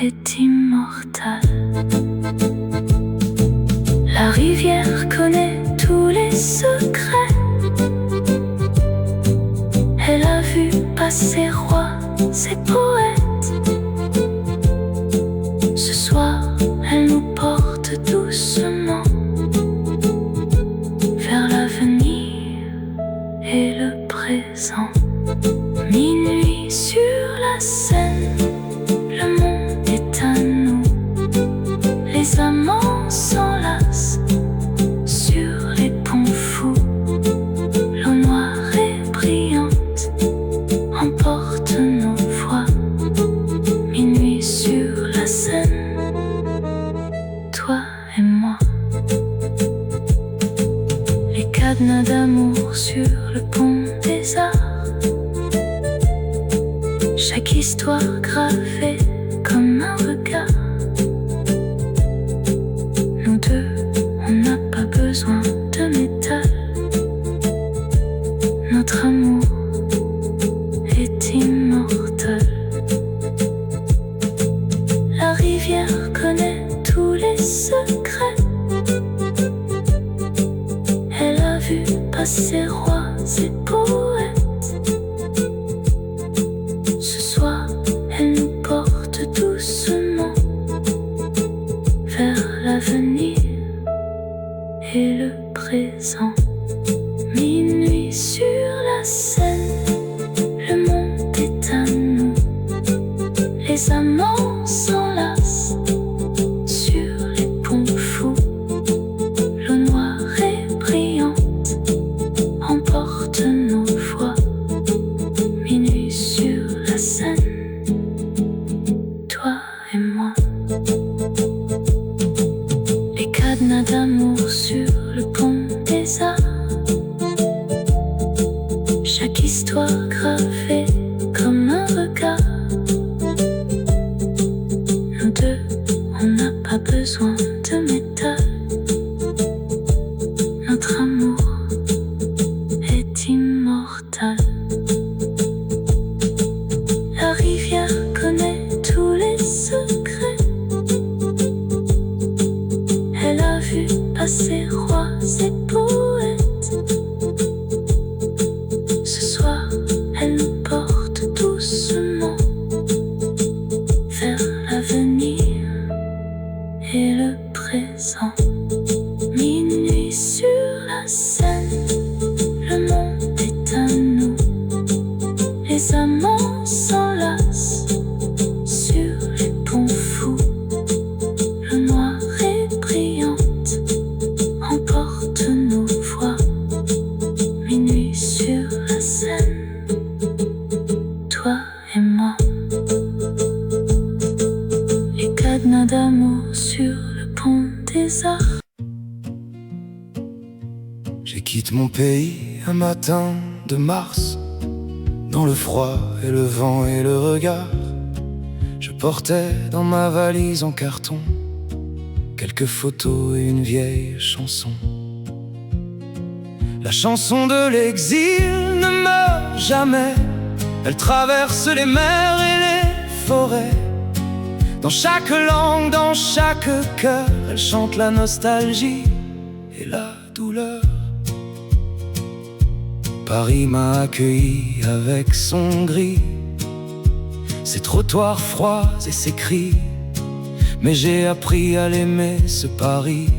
est immortel. La rivière connaît tous les secrets. Elle a vu passer rois et poètes. Ce soir, elle nous porte doucement vers l'avenir et le présent. Minuit sur la Seine, le monde est à nous. Les amants s'enlacent sur les ponts fous. L'eau noire et brillante emporte nos voix. Minuit sur la Seine, toi et moi. Les cadenas d'amour sur le pont des Arts. Chaque histoire gravée comme un regard. Nous deux, on n'a pas besoin de métal. Notre amour est immortel. La rivière connaît tous les secrets. Elle a vu passer rois et poètes. Ce soir, elle nous porte doucement vers l'avenir et le présent. Minuit sur la Seine. Chaque histoire gravée comme un regard. Nous deux, on n'a pas besoin de métal. Notre amour est immortel. La rivière connaît tous les secrets. Elle a vu passer rois et poètes. Ce soir, elle nous porte doucement vers l'avenir et le présent. Minuit sur la Seine, le monde est à nous. Les amants s'enlacent sur les ponts fous. Le noir et brillante emporte nos voix. Minuit sur la Seine, toi et moi. Les cadenas d'amour sur le pont des Arts. Je quitte mon pays un matin de mars. Dans le froid et le vent et le regard, je portais dans ma valise en carton quelques photos et une vieille chanson. La chanson de l'exil ne meurt jamais. Elle traverse les mers et les forêts. Dans chaque langue, dans chaque cœur, elle chante la nostalgie et la douleur. Paris m'a accueilli avec son gris, ses trottoirs froids et ses cris. Mais j'ai appris à l'aimer, ce Paris,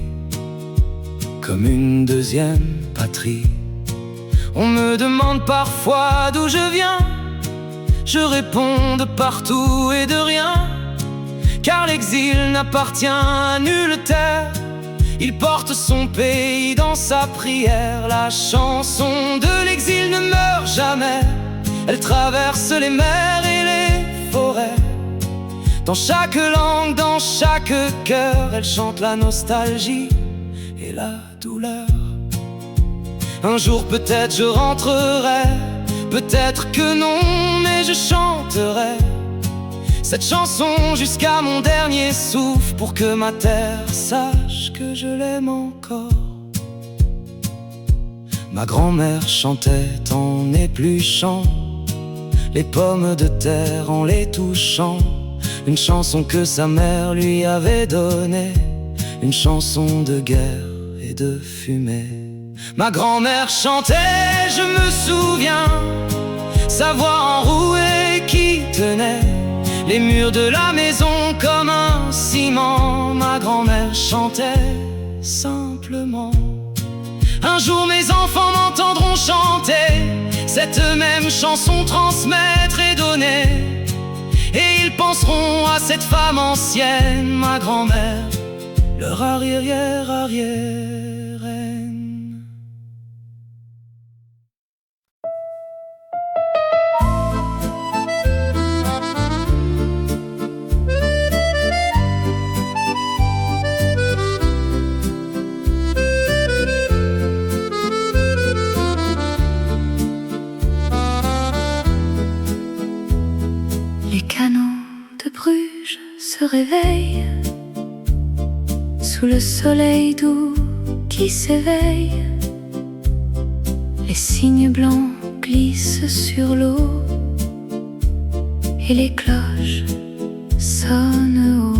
comme une deuxième patrie. On me demande parfois d'où je viens. Je réponds de partout et de rien, car l'exil n'appartient à nulle terre. Il porte son pays dans sa prière. La chanson de l'exil ne meurt jamais. Elle traverse les mers et les forêts. Dans chaque langue, dans chaque cœur, elle chante la nostalgie et la douleur. Un jour peut-être je rentrerai, peut-être que non, mais je chanterai cette chanson jusqu'à mon dernier souffle, pour que ma terre sache que je l'aime encore. Ma grand-mère chantait en épluchant les pommes de terre, en les touchant. Une chanson que sa mère lui avait donnée, une chanson de guerre et de fumée. Ma grand-mère chantait, je me souviens, sa voix enrouée qui tenait les murs de la maison comme un ciment. Ma grand-mère chantait simplement. Un jour mes enfants m'entendront chanter cette même chanson, transmettre et donner. Et ils penseront à cette femme ancienne, ma grand-mère, leur arrière-arrière-reine. Les canaux de Bruges se réveillent sous le soleil doux qui s'éveille. Les cygnes blancs glissent sur l'eau et les cloches sonnent haut.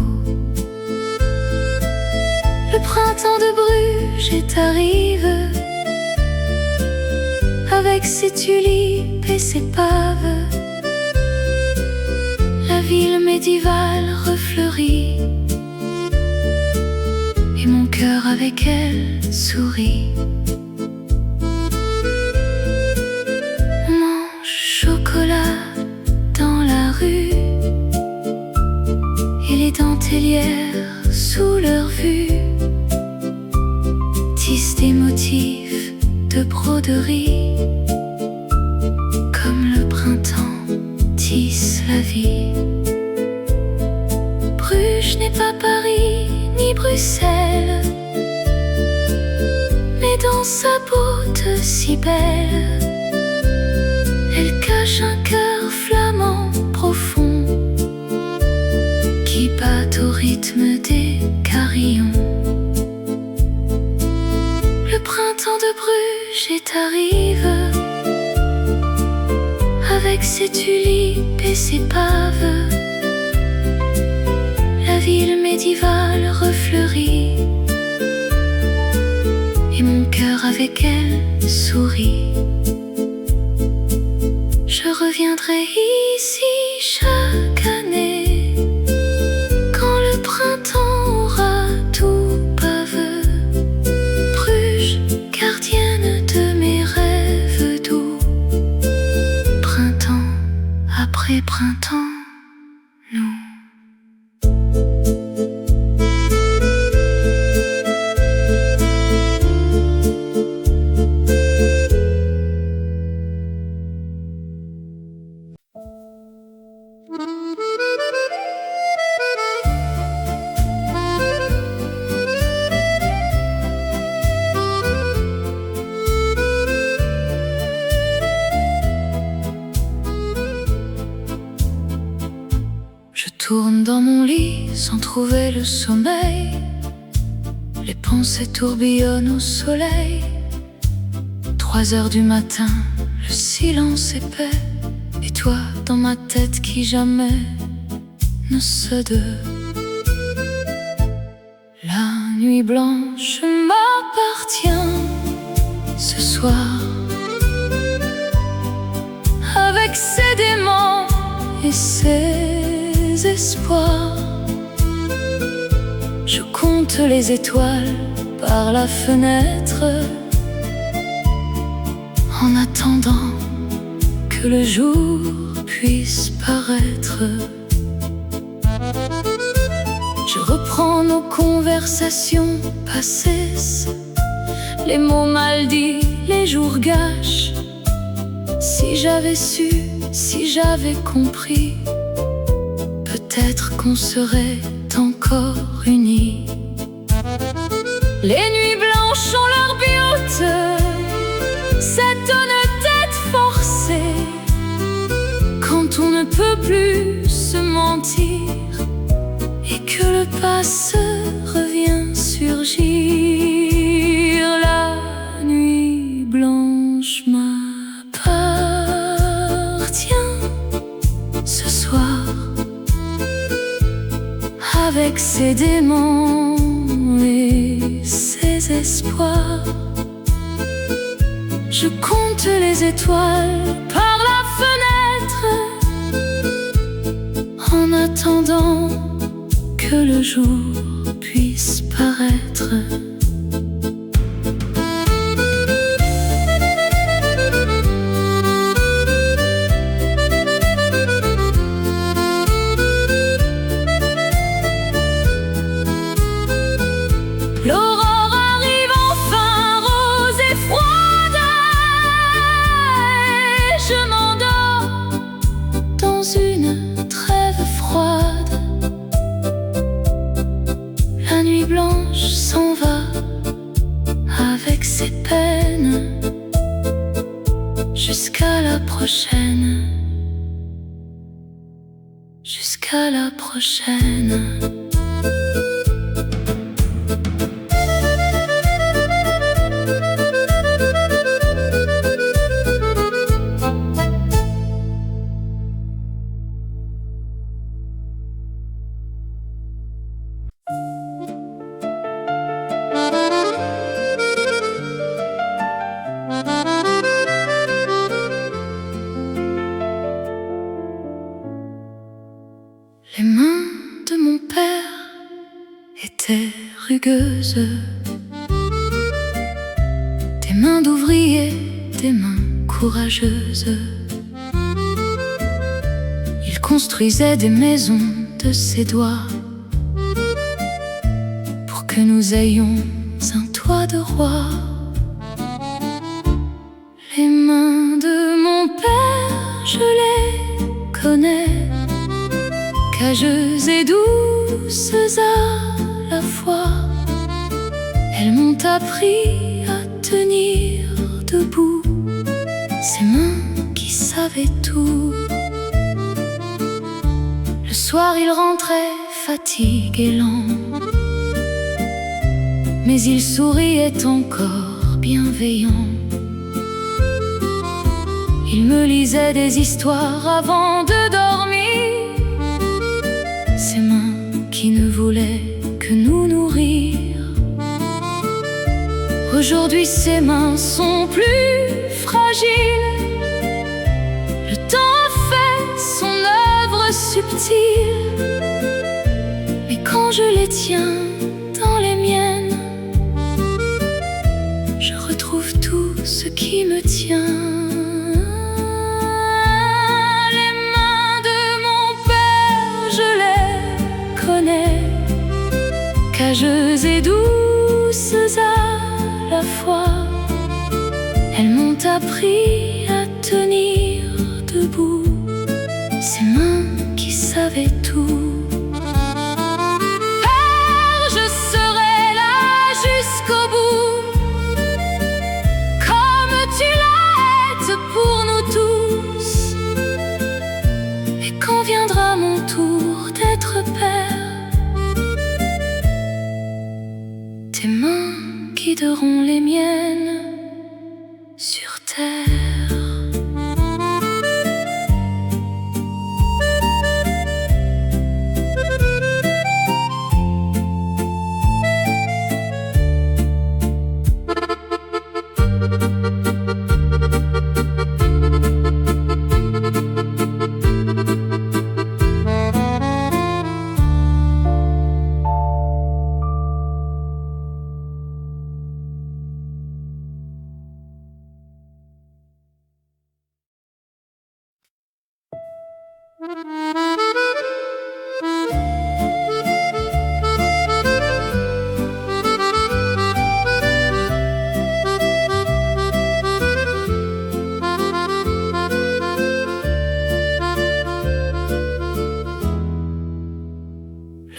Le printemps de Bruges est arrivé avec ses tulipes et ses paves. La ville médiévale refleurit et mon cœur avec elle sourit. On mange chocolat dans la rue et les dentelières sous leur vue tissent des motifs de broderie comme le printemps tisse la vie. Bruges n'est pas Paris ni Bruxelles, mais dans sa beauté si belle, et t'arrive avec ses tulipes et ses paves. La ville médiévale refleurit et mon cœur avec elle sourit. Je reviendrai ici chaque année quand le printemps aura tout baveux. Bruges, gardienne de mes rêves doux. Printemps après printemps, nous. Je tourne dans mon lit sans trouver le sommeil. Les pensées tourbillonnent au soleil. 3 heures du matin, le silence épais. Et toi dans ma tête qui jamais ne cède. La nuit blanche m'appartient ce soir, avec ses démons et ses espoirs. Je compte les étoiles par la fenêtre, en attendant que le jour puisse paraître. Je reprends nos conversations passées, les mots mal dits, les jours gâches. Si j'avais su, si j'avais compris, peut-être qu'on serait encore unis. Les nuits blanches ont leur beauté, cette honnêteté forcée, quand on ne peut plus se mentir et que le passé revient surgir. La nuit blanche m'appartient ce soir, avec ses démons et ses espoirs. Je compte les étoiles par la fenêtre, en attendant que le jour puisse paraître. L'aurore arrive enfin, rose et froide, et je m'endors dans une trêve froide. La nuit blanche s'en va avec ses peines, jusqu'à la prochaine, jusqu'à la prochaine. Les mains de mon père étaient rugueuses, des mains d'ouvrier, des mains courageuses. Il construisait des maisons de ses doigts pour que nous ayons un toit de roi. Les mains de mon père, je les connais, cageuses et douces à la fois. Elles m'ont appris à tenir debout, ces mains qui savaient tout. Le soir il rentrait fatigué et lent, mais il souriait encore bienveillant. Il me lisait des histoires avant de dormir. Ses mains qui ne voulaient que nous nourrir. Aujourd'hui ses mains sont plus fragiles. Le temps a fait son œuvre subtile. Mais quand je les tiens dans les miennes, je retrouve tout ce qui me tient. Les mains de mon père, je les connais, cageuses et douces à la fois. Elles m'ont appris à tenir debout, ces mains qui savaient tout. Père, je serai là jusqu'au bout, comme tu l'es pour nous tous. Et quand viendra mon tour d'être père, tes mains guideront les miennes sur terre.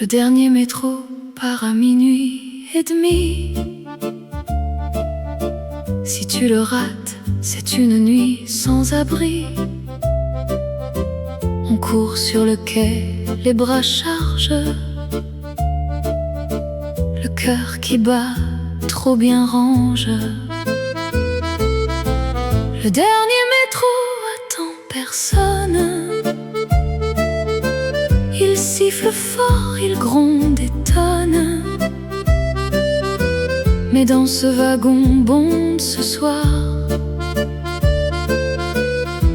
Le dernier métro part à 00h30. Si tu le rates, c'est une nuit sans abri. On court sur le quai, les bras chargés, le cœur qui bat trop bien range. Le dernier métro attend personne. Il siffle fort, il gronde et tonne. Mais dans ce wagon bon ce soir,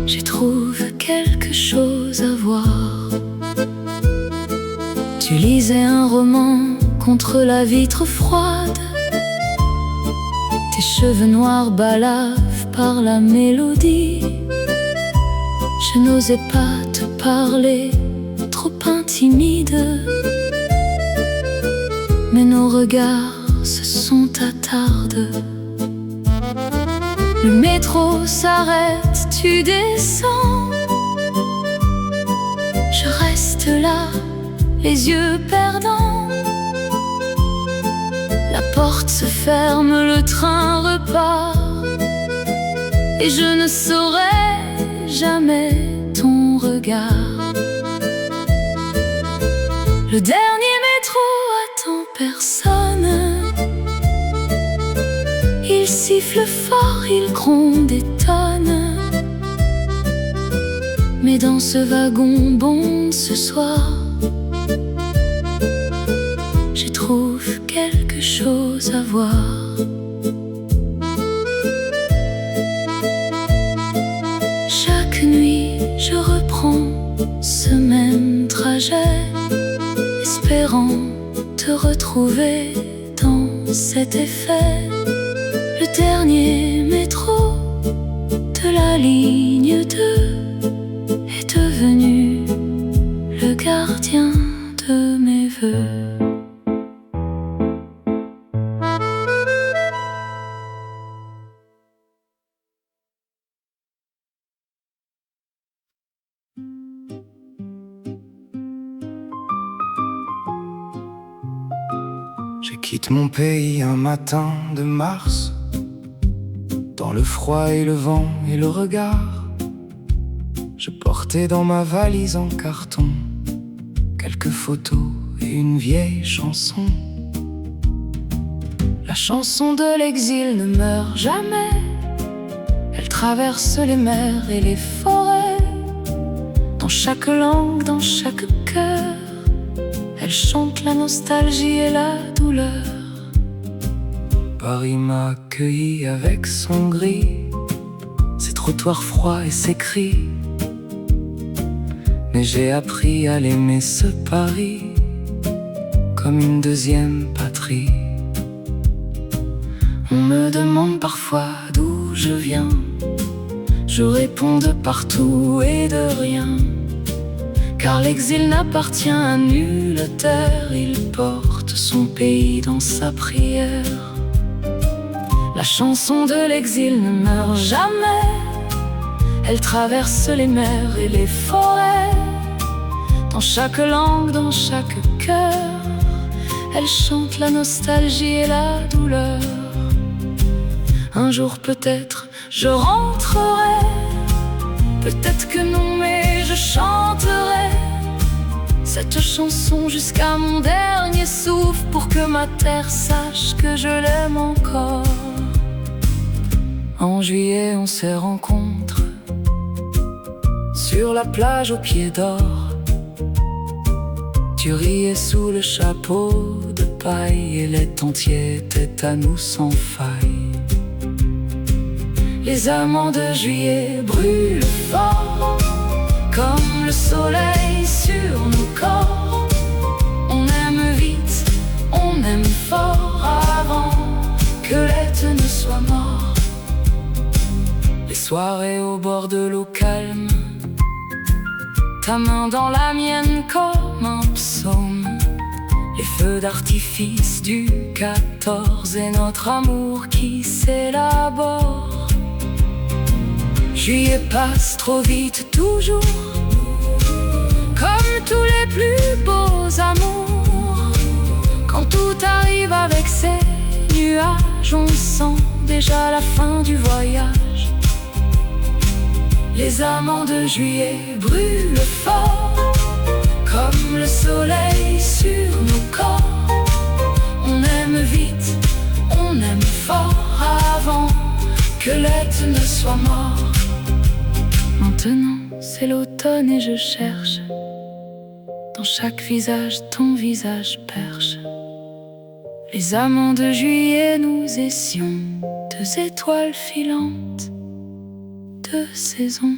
j'y trouve quelque chose à voir. Tu lisais un roman contre la vitre froide. Tes cheveux noirs balavent par la mélodie. Je n'osais pas te parler, trop intimide. Mais nos regards se sont attardés. Le métro s'arrête, tu descends. Je reste là, les yeux perdants. La porte se ferme, le train repart. Et je ne saurai jamais ton regard. Le dernier métro attend personne. Il siffle fort, il gronde et tonne. Mais dans ce wagon bon ce soir, j'y trouve quelque chose à voir. Chaque nuit je reprends ce même trajet, espérant te retrouver dans cet effet. Le dernier métro de la ligne 2 est devenu le gardien de mes vœux. Je quitte mon pays un matin de mars, dans le froid et le vent et le regard. Je portais dans ma valise en carton quelques photos et une vieille chanson. La chanson de l'exil ne meurt jamais. Elle traverse les mers et les forêts. Dans chaque langue, dans chaque cœur, elle chante la nostalgie et la douleur. Paris m'a accueilli avec son gris, ses trottoirs froids et ses cris. Mais j'ai appris à l'aimer ce Paris comme une deuxième patrie. On me demande parfois d'où je viens, je réponds de partout et de rien. Car l'exil n'appartient à nulle terre, il porte son pays dans sa prière. La chanson de l'exil ne meurt jamais, elle traverse les mers et les forêts. Dans chaque langue, dans chaque cœur, elle chante la nostalgie et la douleur. Un jour peut-être je rentrerai, peut-être que non, mais je chanterai cette chanson jusqu'à mon dernier souffle, pour que ma terre sache que je l'aime encore. En juillet on se rencontre sur la plage aux pieds d'or. Tu riais sous le chapeau de paille et l'été entier était à nous sans faille. Les amants de juillet brûlent fort comme le soleil sur nos corps. On aime vite, on aime fort avant que l'été ne soit mort. Les soirées au bord de l'eau calme, ta main dans la mienne comme un psaume. Les feux d'artifice du 14 et notre amour qui s'élabore. Juillet passe trop vite toujours, comme tous les plus beaux amours. Quand tout arrive avec ses nuages, on sent déjà la fin du voyage. Les amants de juillet brûlent fort comme le soleil sur nos corps. On aime vite, on aime fort avant que l'été ne soit mort. Maintenant c'est l'automne et je cherche dans chaque visage ton visage perche. Les amants de juillet, nous étions deux étoiles filantes, deux saisons.